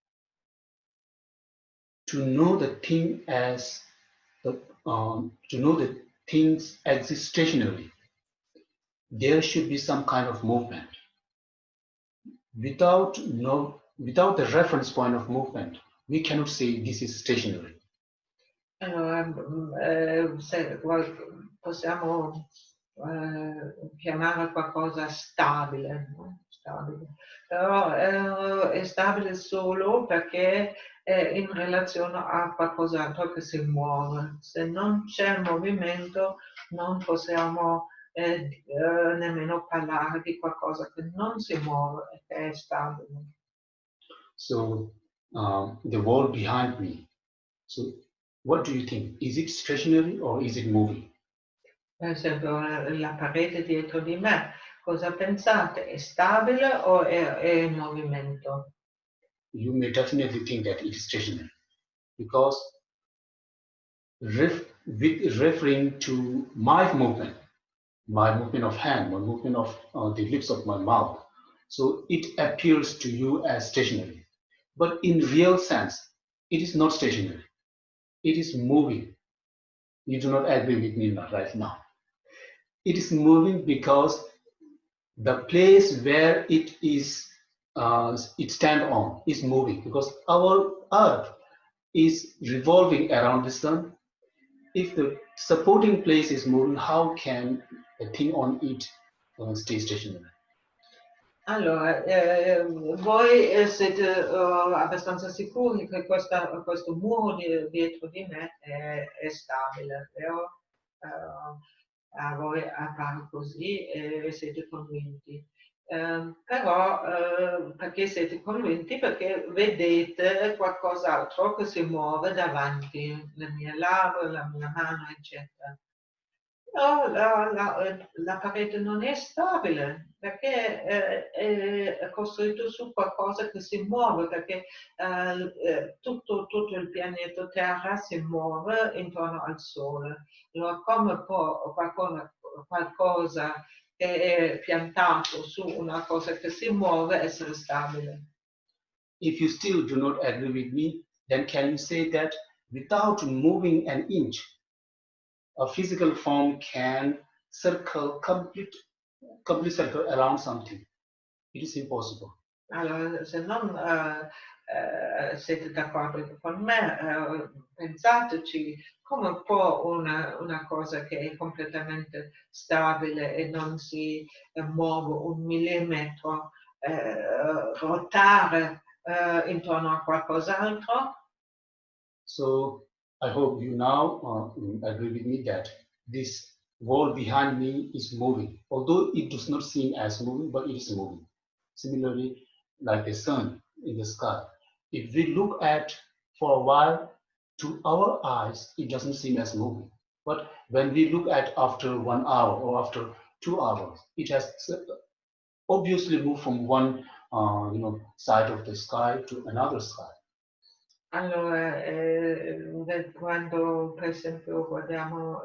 to know the thing as to know that things exist stationary, there should be some kind of movement. Without the reference point of movement, we cannot say this is stationary. Allora, possiamo chiamare qualcosa stabile, no? Stabile. Però è stabile solo perché è in relazione a qualcos'altro che si muove. Se non c'è movimento non possiamo nemmeno parlare di qualcosa che non si muove e che è stabile. So the wall behind me. So what do you think? Is it stationary or is it moving? Per esempio la parete dietro di me, Cosa pensate? È stabile o è in movimento? You may definitely think that it is stationary because with referring to my movement of hand, my movement of the lips of my mouth, so it appears to you as stationary. But in real sense, it is not stationary. It is moving. You do not agree with me right now. It is moving because the place where it stand on is moving because our earth is revolving around the sun. If the supporting place is moving, how can the thing on it stay stationary? Allora, voi siete abbastanza sicuri che questo muro dietro di me è stabile, vero? A voi appare così e siete convinti. Però perché siete convinti? Perché vedete qualcos'altro che si muove davanti, le mie labbra, la mia mano, eccetera. No, la parete non è stabile perché è costruito su qualcosa che si muove, perché tutto il pianeta Terra si muove intorno al Sole. Allora, come può qualcosa che è piantato su una cosa che si muove essere stabile? If you still do not agree with me, then can you say that without moving an inch, a physical form can complete circle around something? It is impossible. Allora, se non siete d'accordo con me, pensateci come può una cosa che è completamente stabile e non si muove un millimetro ruotare intorno a qualcos'altro? So I hope you now agree with me that this wall behind me is moving, although it does not seem as moving, but it is moving. Similarly, like the sun in the sky. If we look at for a while, to our eyes, it doesn't seem as moving. But when we look at after 1 hour or after 2 hours, it has obviously moved from one side of the sky to another side. Allora, quando per esempio guardiamo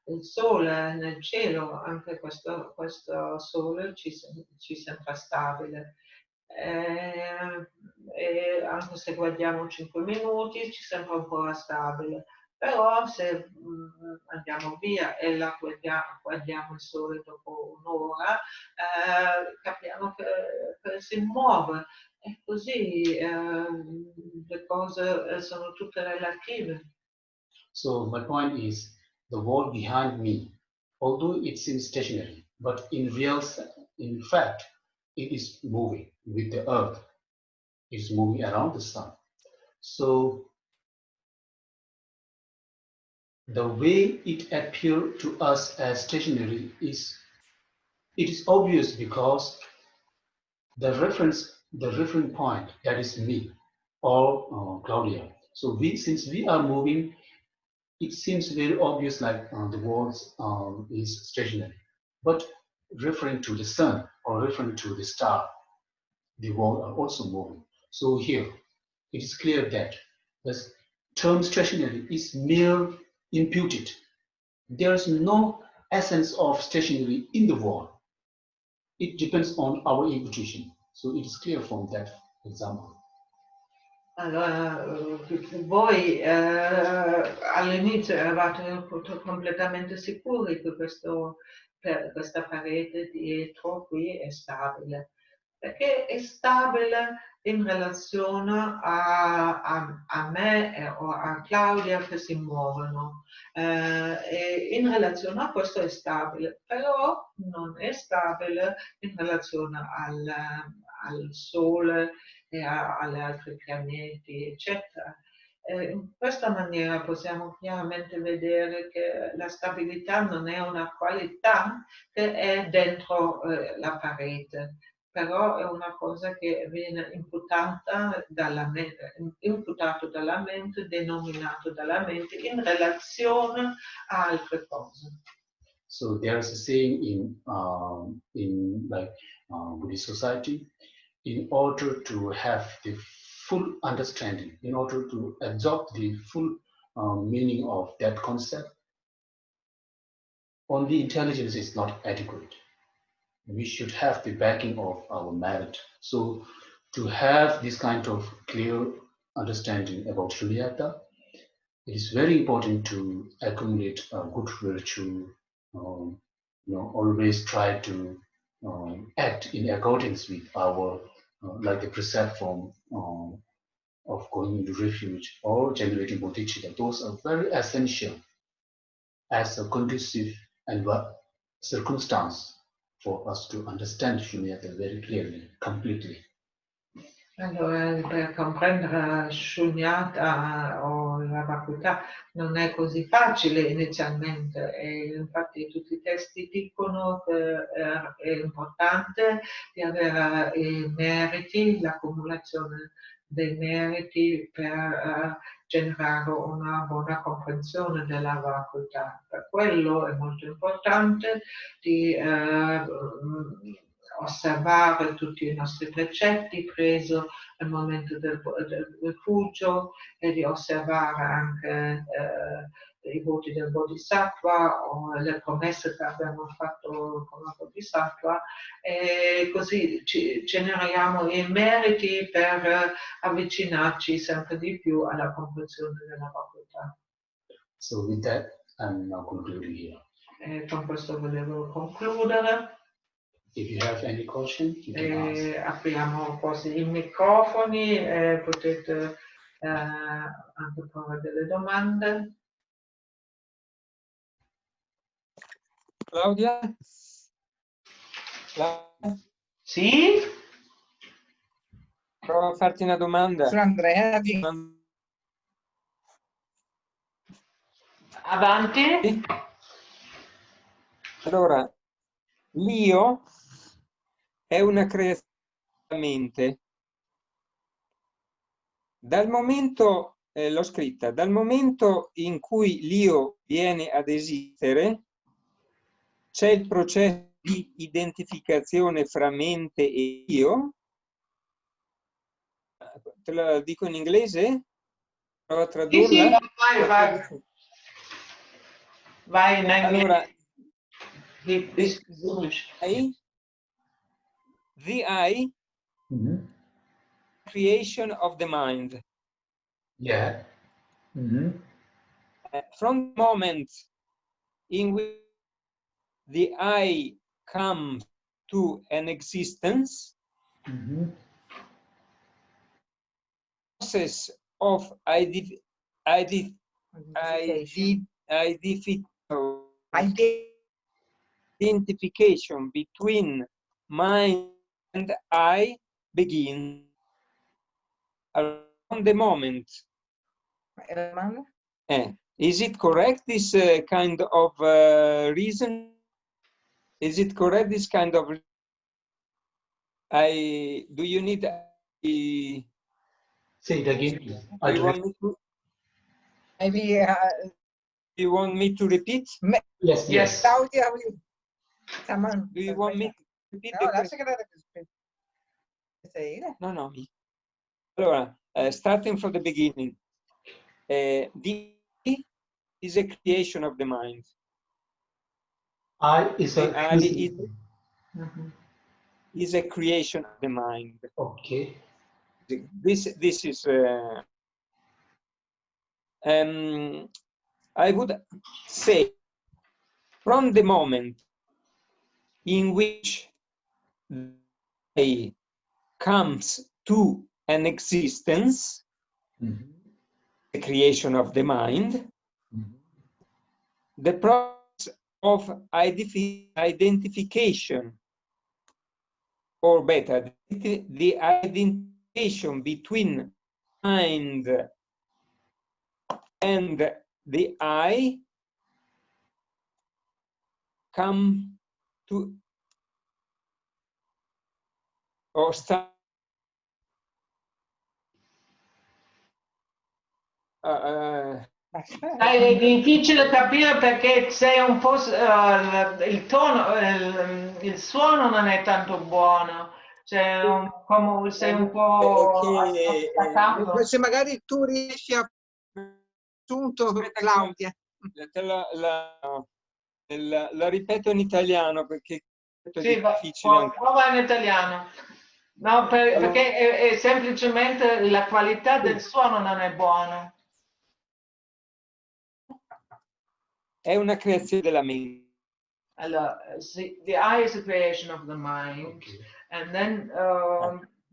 il sole nel cielo, anche questo sole ci sembra stabile. E anche se guardiamo 5 minuti ci sembra un po' stabile, però se andiamo via e la guardiamo il sole dopo un'ora, capiamo che si muove. E così le cose sono tutte relative. So my point is, the wall behind me, although it seems stationary, but in fact, it is moving with the earth. It is moving around the sun. So the way it appeared to us as stationary is obvious because the reference point, that is me or Claudia. So since we are moving, it seems very obvious like the walls is stationary. But referring to the sun or referring to the star, the walls are also moving. So here, it is clear that the term stationary is mere imputed. There is no essence of stationary in the wall. It depends on our imputation. So it is clear from that example. Allora, voi all'inizio eravate completamente sicuri che questa parete dietro qui è stabile, perché è stabile in relazione a me o a Claudia che si muovono. E in relazione a questo è stabile, però non è stabile in relazione al Sole e agli altri pianeti, eccetera. In questa maniera possiamo chiaramente vedere che la stabilità non è una qualità che è dentro la parete, però è una cosa che viene imputato dalla mente, denominato dalla mente in relazione a altre cose. So there's a saying in like Buddhist society, in order to have the full understanding, in order to absorb the full meaning of that concept, only intelligence is not adequate. We should have the backing of our merit. So to have this kind of clear understanding about Shunyata, it is very important to accumulate a good virtue, always try to act in accordance with our, like the precept form of going into refuge or generating bodhicitta. Those are very essential as a conducive and circumstance for us to understand Shunyata very clearly, completely. Allora, per comprendere la shunyata o la vacuità non è così facile inizialmente, e infatti tutti i testi dicono che è importante di avere i meriti, l'accumulazione dei meriti per generare una buona comprensione della vacuità. Per quello è molto importante di osservare tutti i nostri precetti preso al momento del rifugio, e di osservare anche i voti del Bodhisattva o le promesse che abbiamo fatto come Bodhisattva, e così ci generiamo i meriti per avvicinarci sempre di più alla comprensione della vacuità. So with that, I'm now concluding here. E con questo volevo concludere. If you have any question, you can ask. Apriamo quasi i microfoni e potete anche porre delle domande. Claudia? Sì? Provo a farti una domanda. Sono Andrea di... Avanti? Allora, l'io è una creazione della mente. Dal momento, l'ho scritta, dal momento in cui l'io viene ad esistere, c'è il processo di identificazione fra mente e io. Te la dico in inglese? Provo a tradurla? Sì, vai in Allora, inglese. the I, Mm-hmm. creation of the mind. Yeah. Mm-hmm. From the moment in which the I comes to an existence, Mm-hmm. process of identification between mind and I begins around the moment. Is it correct, this kind of reason? Is it correct, this kind of... do you need... Say it again, please. Do you want me to... Maybe... Do you want me to repeat? Yes, yes. Claudia, someone... Do you want me to repeat No, the lascia question? che la... No. Allora, starting from the beginning, the is a creation of the mind. I is The a... I is a creation of the mind. Okay. This is... I would say, from the moment in which I comes to an existence, Mm-hmm. the creation of the mind, Mm-hmm. the process of identification, or better, the identification between mind and the I come to or start È difficile capire perché c'è un po' il tono, il suono non è tanto buono, c'è come sei un po' staccato. Se magari tu riesci a punto, Claudia. La ripeto in italiano perché è Sì, difficile anche. prova in italiano. No, perché è semplicemente la qualità del suono non è buona. È una creazione della mente. Allora, the eye is a creation of the mind. Okay. And then,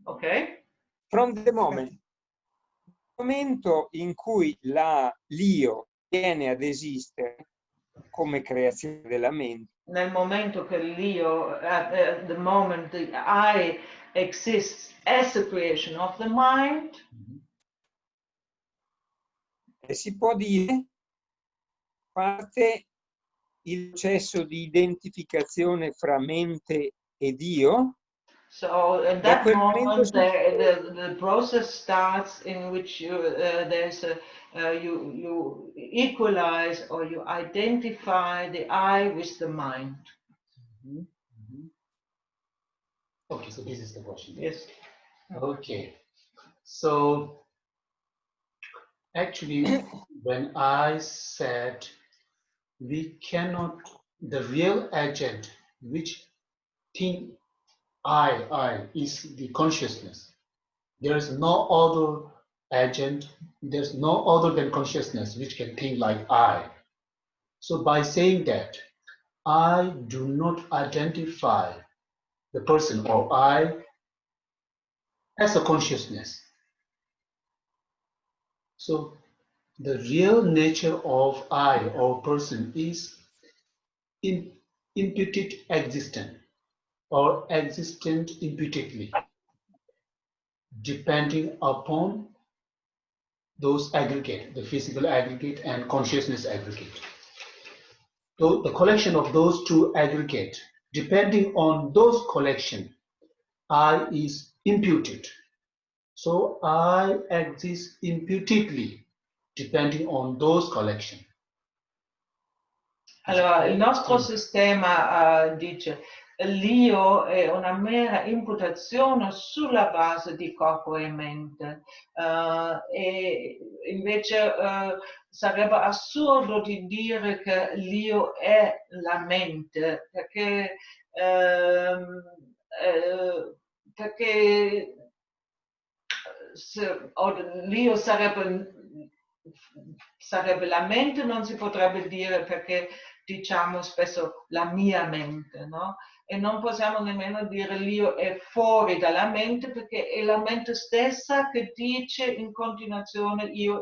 ok. From the moment. Nel momento in cui l'io viene ad esistere come creazione della mente, Nel momento che l'io, the moment the I exists as a creation of the mind, si può dire parte il processo di identificazione fra mente ed io. so at Da that quel moment momento the process starts in which there's you equalize or you identify the I with the mind. Okay, so this is the question. Yes. Okay, so actually, when I said we cannot, the real agent which think I is the consciousness. There is no other agent, there's no other than consciousness which can think like I. So by saying that, I do not identify the person or I as a consciousness. So the real nature of I or person is imputed existent or existent imputedly, depending upon those aggregate, the physical aggregate and consciousness aggregate. So the collection of those two aggregate, depending on those collection, I is imputed. So I exist imputedly, depending on those collection. Allora, il nostro sistema dice l'io è una mera imputazione sulla base di corpo e mente, e invece sarebbe assurdo di dire che l'io è la mente, perché l'io sarebbe la mente, non si potrebbe dire perché diciamo spesso la mia mente, no? E non possiamo nemmeno dire l'io è fuori dalla mente perché è la mente stessa che dice in continuazione io.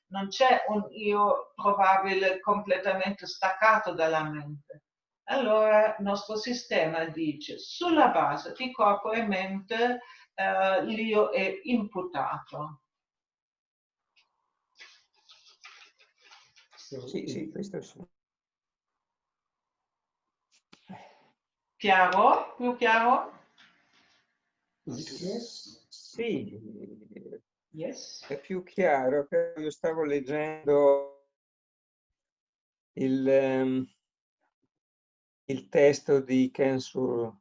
Non c'è un io probabile completamente staccato dalla mente. Allora il nostro sistema dice sulla base di corpo e mente l'io è imputato. Sì, questo sì. Chiaro? Più chiaro? Yes. Sì, Yes. è più chiaro. Io stavo leggendo il testo di Kensur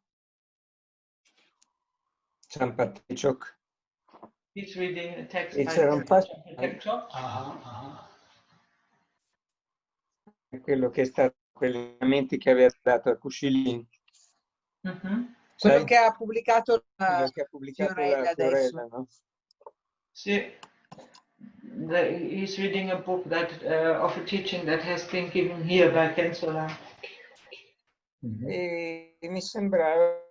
Champatechok. He's reading a text E by c'era un Centro. quello che è stato quegli insegnamenti che aveva dato a Kushi. Quello che ha pubblicato Quello che ha pubblicato la adesso. Fiorella, no? Sì. He's reading a book that of a teaching that has been given here by Kensur. E mi sembrava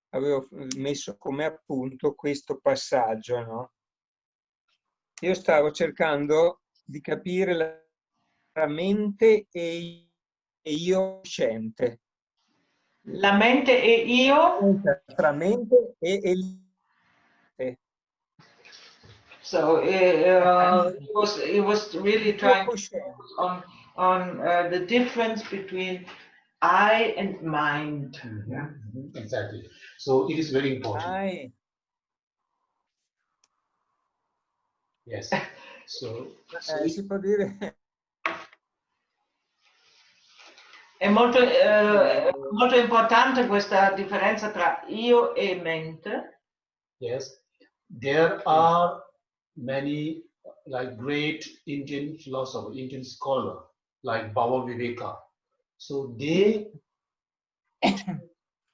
avevo messo come appunto questo passaggio, no? Io stavo cercando di capire la mente e io cosciente. La mente e io? Tra mente e So he was really trying to focus on the difference between I and mind. Exactly. So it is very important. Yes. So Si può dire È molto importante questa differenza tra io e mente. yes, there are many like great Indian philosopher, Indian scholar like Baba Viveka. So they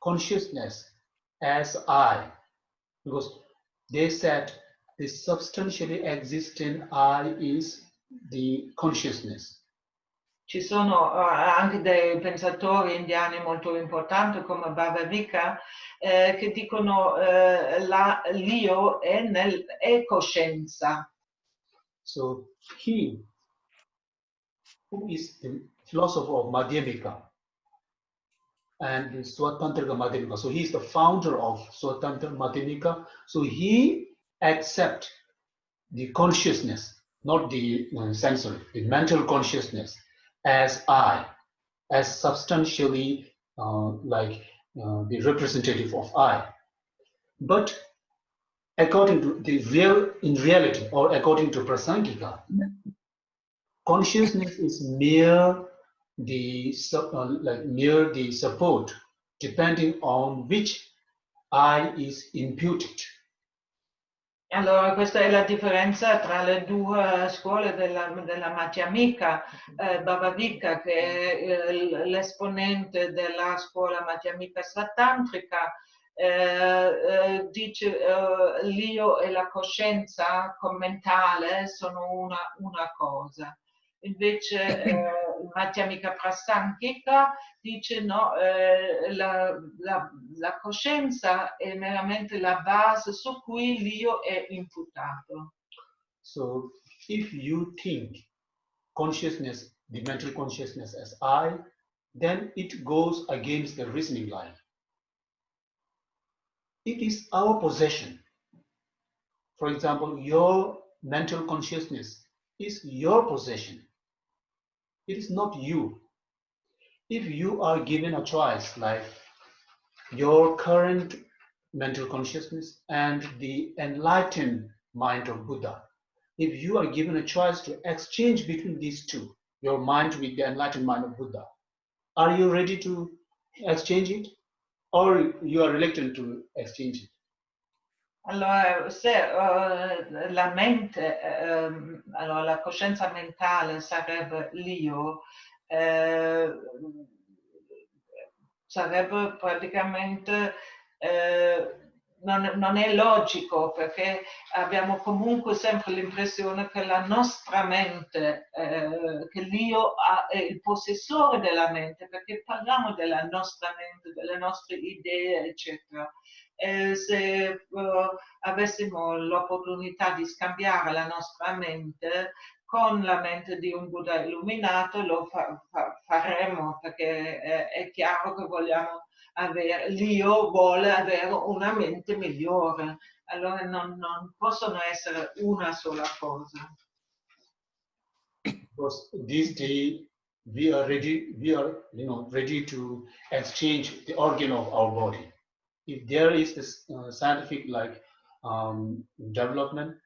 consciousness as I, because they said the substantially existent I is the consciousness. Ci sono anche dei pensatori indiani molto importanti come Baba Vika che dicono l'io è coscienza. So he, who is the philosopher of Madhyamika and the Swatantrika Madhyamika, so he is the founder of Swatantra Madhyamika. So he accepts the consciousness, not the sensory, the mental consciousness as I, as substantially the representative of I. But according to in reality, or according to Prasangika, consciousness is mere the support, depending on which I is imputed. Allora, questa è la differenza tra le due scuole della Madhyamika. Baba Vika, che è l'esponente della scuola Madhyamika Svatantrika, dice l'io e la coscienza commentale sono una cosa. Invece Madhyamika Prasankika dice no, la coscienza è meramente la base su cui l'io è imputato. So if you think consciousness, the mental consciousness as I, then it goes against the reasoning line. It is our possession. For example, your mental consciousness is your possession. It is not you. If you are given a choice, like your current mental consciousness and the enlightened mind of Buddha, if you are given a choice to exchange between these two, your mind with the enlightened mind of Buddha, are you ready to exchange it, or you are reluctant to exchange it? Allora, se la mente, allora la coscienza mentale sarebbe l'io, sarebbe praticamente non è logico, perché abbiamo comunque sempre l'impressione che la nostra mente, che l'io è il possessore della mente, perché parliamo della nostra mente, delle nostre idee, eccetera. Se avessimo l'opportunità di scambiare la nostra mente con la mente di un Buddha illuminato, lo faremo, perché è chiaro che vogliamo l'io vuole avere una mente migliore, allora non possono essere una sola cosa. Because these days we are ready to exchange the organ of our body. If there is this scientific development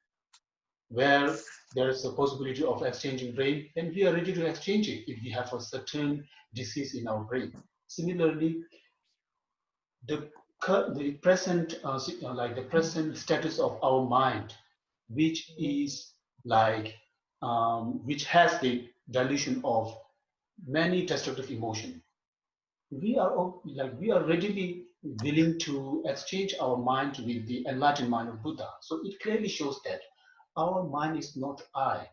where there is a possibility of exchanging brain, then we are ready to exchange it if we have a certain disease in our brain. Similarly, the present the present status of our mind, which is which has the dilution of many destructive emotion, we are readily willing to exchange our mind with the enlightened mind of Buddha. So it clearly shows that our mind is not I,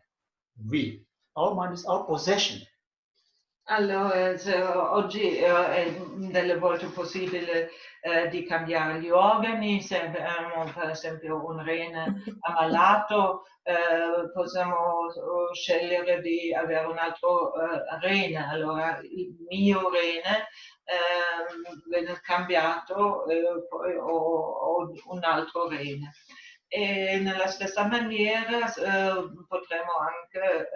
we. Our mind is our possession. Allora, oggi è delle volte possibile di cambiare gli organi, se abbiamo per esempio un rene ammalato, possiamo scegliere di avere un altro rene, allora il mio rene viene cambiato poi ho un altro rene. E nella stessa maniera potremo anche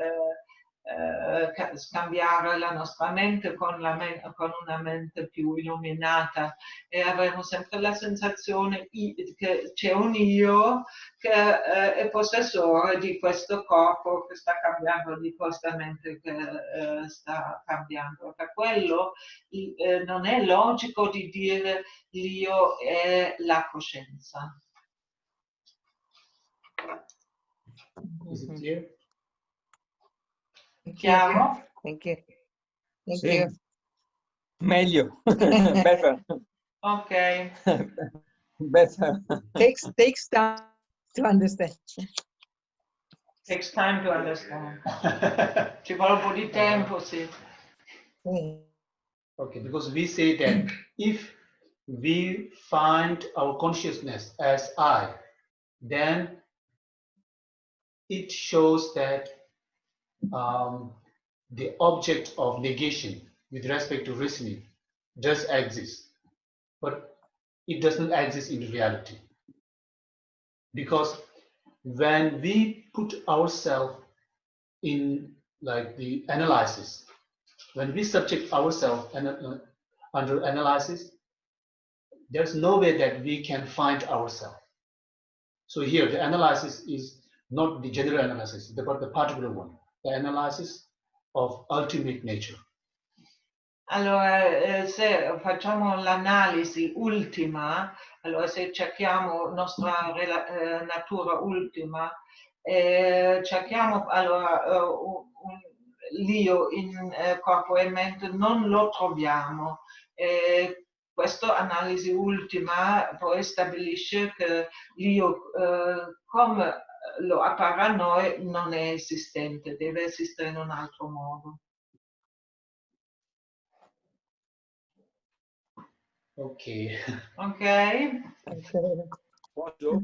scambiare la nostra mente con una mente più illuminata e avremo sempre la sensazione che c'è un io che è possessore di questo corpo che sta cambiando, di questa mente che sta cambiando. Per quello non è logico di dire l'io è la coscienza. Is it clear? Chiaro? Thank you. Thank Sì. you. Meglio. Better. Ok. Better. Takes time to understand. Takes time to understand. Ci vuole un po' di tempo, sì. Okay, because we say that if we find our consciousness as I, then it shows that the object of negation with respect to reasoning does exist, but it doesn't exist in reality. Because when we put ourselves in like the analysis, when we subject ourselves under analysis, there's no way that we can find ourselves. So here the analysis is not the general analysis, but the particular one, the analysis of ultimate nature. Allora, se facciamo l'analisi ultima, allora se cerchiamo nostra natura ultima, cerchiamo allora l'io in corpo e mente, non lo troviamo. Questa analisi ultima poi stabilisce che l'io come lo appare a noi non è esistente, deve esistere in un altro modo. Okay. Ok? Posso?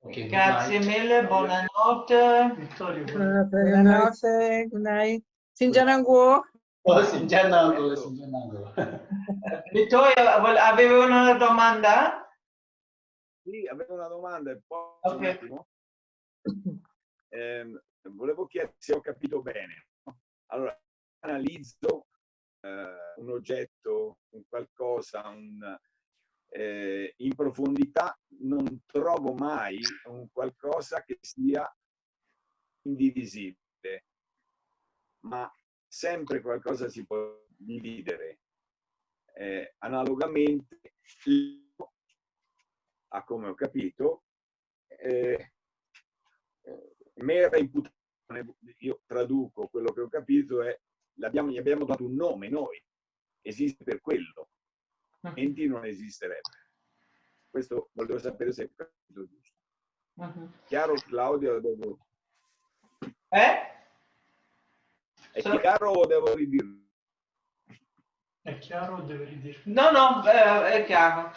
Okay. Grazie mille, buonanotte. Buonanotte, good night. Sinjananguo. Oh, Sinjanango, Sinjanango. Vittorio, avevi una domanda? Sì, avevo una domanda, posso Ok. un attimo? Volevo chiedere se ho capito bene. Allora, analizzo un oggetto, un qualcosa, in profondità non trovo mai un qualcosa che sia indivisibile, ma sempre qualcosa si può dividere. Analogamente, a come ho capito, mera imputazione, io traduco quello che ho capito, gli abbiamo dato un nome noi, esiste per quello, altrimenti non esisterebbe. Questo volevo sapere se è capito giusto. Chiaro, Claudio? È chiaro o devo ridirlo? È chiaro o devo ridirlo? No, è chiaro.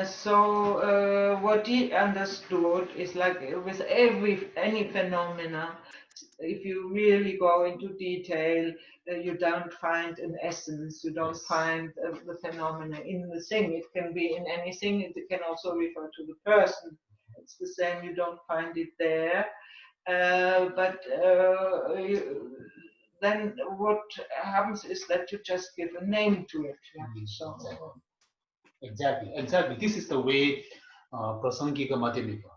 So what he understood is like with any phenomena, if you really go into detail, you don't find an essence, you don't find the phenomena in the thing. It can be in anything, it can also refer to the person. It's the same, you don't find it there. Then what happens is that you just give a name to it. Yeah? So, Exactly. This is the way Prasangika Madhyamika,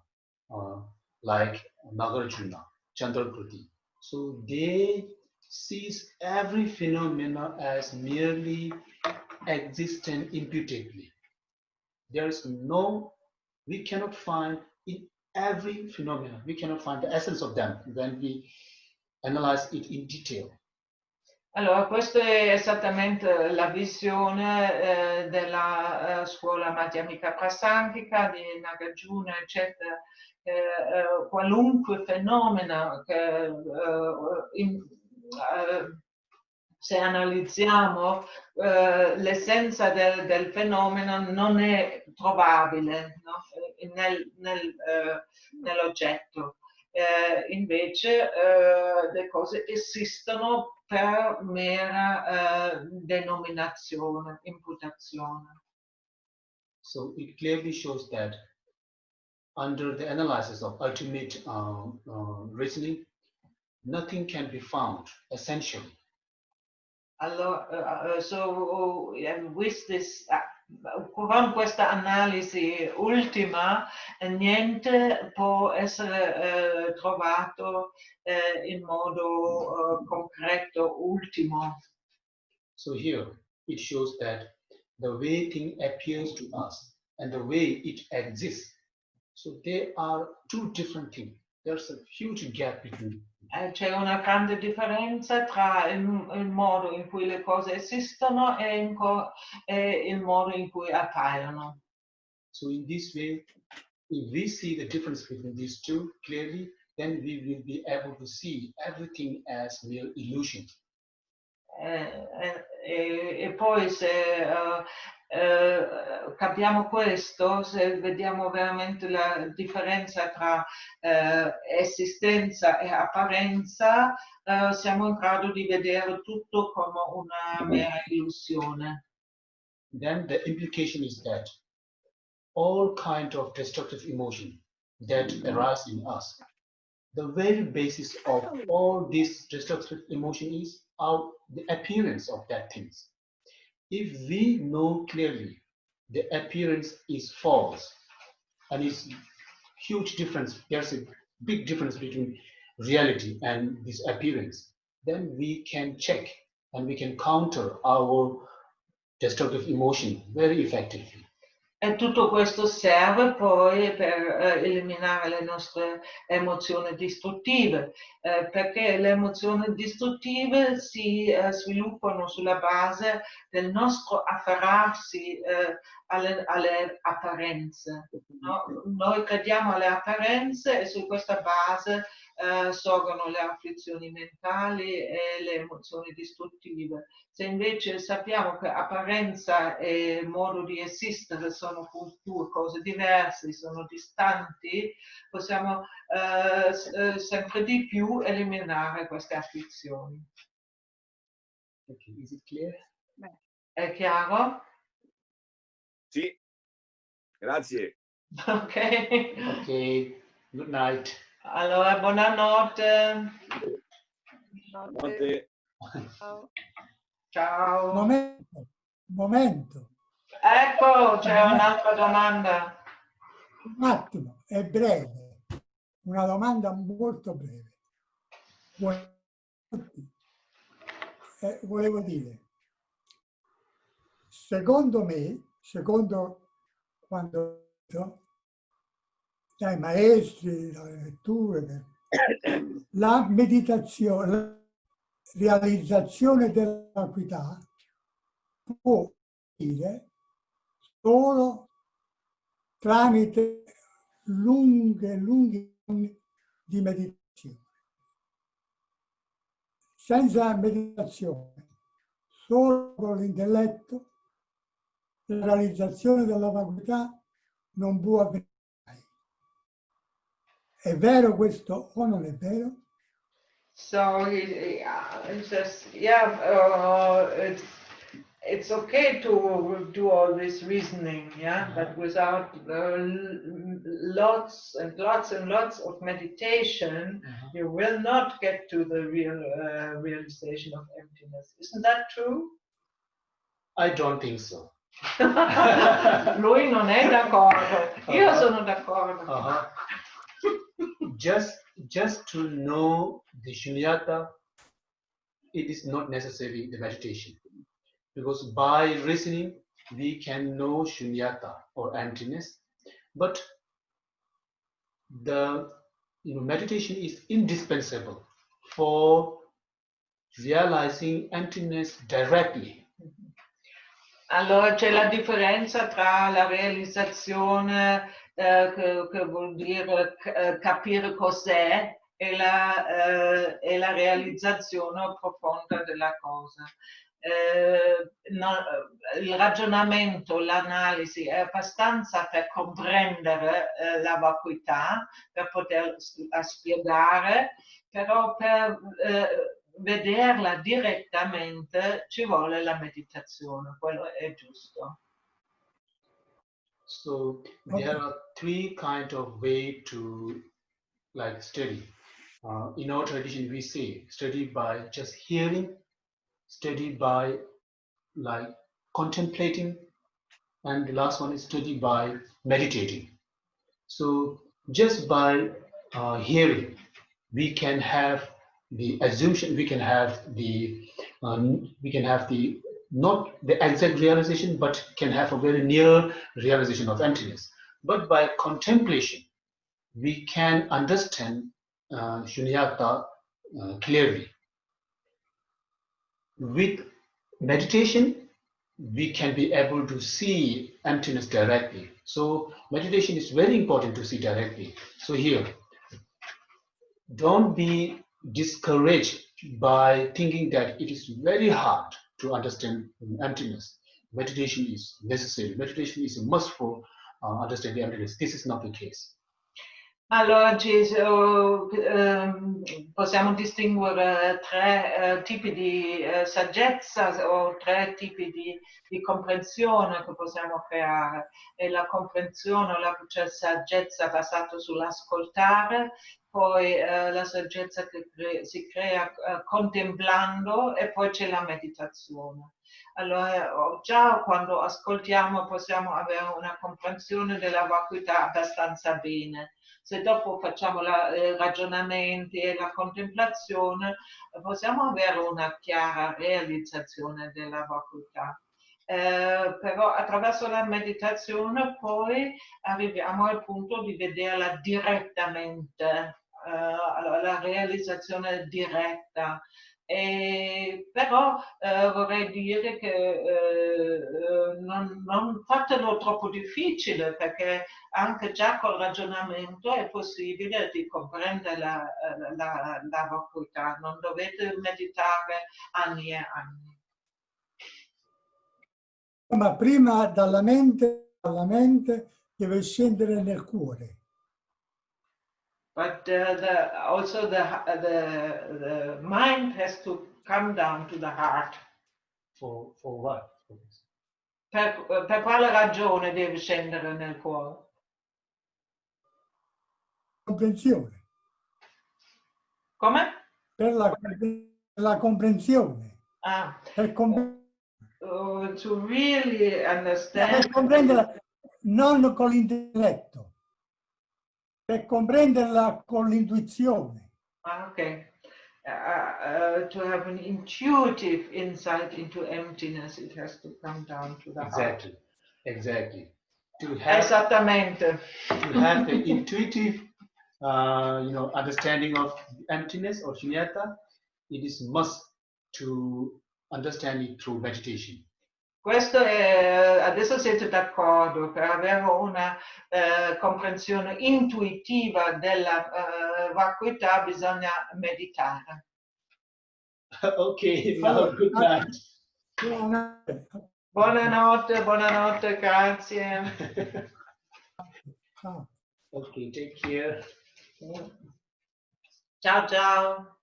like Nagarjuna, Chandrakriti. So they sees every phenomena as merely existent imputably. There is we cannot find in every phenomena, we cannot find the essence of them when we analyze it in detail. Allora, questa è esattamente la visione della scuola madhyamika prasangika di Nagarjuna, eccetera. Qualunque fenomeno che se analizziamo l'essenza del fenomeno non è trovabile, no? Nell'oggetto. Invece le cose esistono per mera denominazione, imputazione. So it clearly shows that under the analysis of ultimate reasoning, nothing can be found essentially. Allora, with this, con questa analisi ultima, niente può essere trovato in modo concreto ultimo. So here it shows that the way thing appears to us and the way it exists, so they are two different things. There's a huge gap between. C'è una grande differenza tra il modo in cui le cose esistono e il modo in cui appaiono. So in this way, if we see the difference between these two clearly, then we will be able to see everything as mere illusion. E poi se capiamo questo, se vediamo veramente la differenza tra esistenza e apparenza, siamo in grado di vedere tutto come una mera illusione. Then the implication is that all kind of destructive emotion that arise in us, the very basis of all this destructive emotion is the appearance of that things. If we know clearly the appearance is false, and it's huge difference, there's a big difference between reality and this appearance, then we can check and we can counter our destructive emotion very effectively. E tutto questo serve poi per eliminare le nostre emozioni distruttive, perché le emozioni distruttive si sviluppano sulla base del nostro afferrarsi alle apparenze. No? Noi crediamo alle apparenze e su questa base sorgono le afflizioni mentali e le emozioni distruttive. Se invece sappiamo che apparenza e modo di esistere sono due cose diverse, sono distanti, possiamo sempre di più eliminare queste afflizioni. Okay, is it clear? È chiaro? Sì, grazie. Ok. Okay, good night. Allora, buonanotte. Notte. Ciao. Momento. Ecco, c'è un'altra domanda. Un attimo, è breve. Una domanda molto breve. Volevo dire, secondo me, secondo quando dai maestri, dalle letture, la meditazione, la realizzazione della vacuità può dire solo tramite lunghi anni di meditazione. Senza meditazione, solo con l'intelletto, la realizzazione della vacuità non può avvenire. È vero questo o non è vero? So he says, it's okay to do all this reasoning, but without lots and lots and lots of meditation, you will not get to the real realization of emptiness. Isn't that true? I don't think so. Lui non è d'accordo. Io sono d'accordo. Just to know the shunyata, it is not necessarily the meditation, because by reasoning we can know shunyata or emptiness, but the meditation is indispensable for realizing emptiness directly. Allora c'è la differenza tra la realizzazione che vuol dire capire cos'è e la realizzazione profonda della cosa. Il ragionamento, l'analisi è abbastanza per comprendere la vacuità, per poter spiegare, però per vederla direttamente ci vuole la meditazione, quello è giusto. So there are three kind of way to study. In our tradition, we say study by just hearing, study by like contemplating, and the last one is study by meditating. So just by hearing, we can have the assumption, we can have the not the exact realization, but can have a very near realization of emptiness. But by contemplation, we can understand shunyata clearly. With meditation, we can be able to see emptiness directly. So meditation is very important to see directly. So here, don't be discouraged by thinking that it is very hard to understand emptiness. Meditation is necessary. Meditation is a must for understanding emptiness. This is not the case. Allora, possiamo distinguere tre tipi di saggezza o tre tipi di comprensione che possiamo creare. E la comprensione, cioè saggezza basata sull'ascoltare, poi la saggezza che si crea contemplando e poi c'è la meditazione. Allora, già quando ascoltiamo possiamo avere una comprensione della vacuità abbastanza bene. Se dopo facciamo ragionamenti e la contemplazione, possiamo avere una chiara realizzazione della vacuità. Però attraverso la meditazione poi arriviamo al punto di vederla direttamente, la realizzazione diretta. Però vorrei dire che non fatelo troppo difficile, perché anche già col ragionamento è possibile di comprendere la vacuità, non dovete meditare anni e anni. Ma prima dalla mente deve scendere nel cuore. But also the mind has to come down to the heart. For what? Per quale ragione deve scendere nel cuore? Comprensione. Come? Per la comprensione. Ah. Per To really understand. Per comprenderla non con l'intelletto, per comprenderla con l'intuizione. Okay. To have an intuitive insight into emptiness, it has to come down to the heart. Exactly. To have, Esattamente. To have the intuitive, understanding of emptiness or shunyata, it is must to understand it through meditation. Questo è, adesso siete d'accordo, per avere una comprensione intuitiva della vacuità bisogna meditare. Ok, now good night. Buonanotte, buonanotte, grazie. Ok, take care. Ciao, ciao.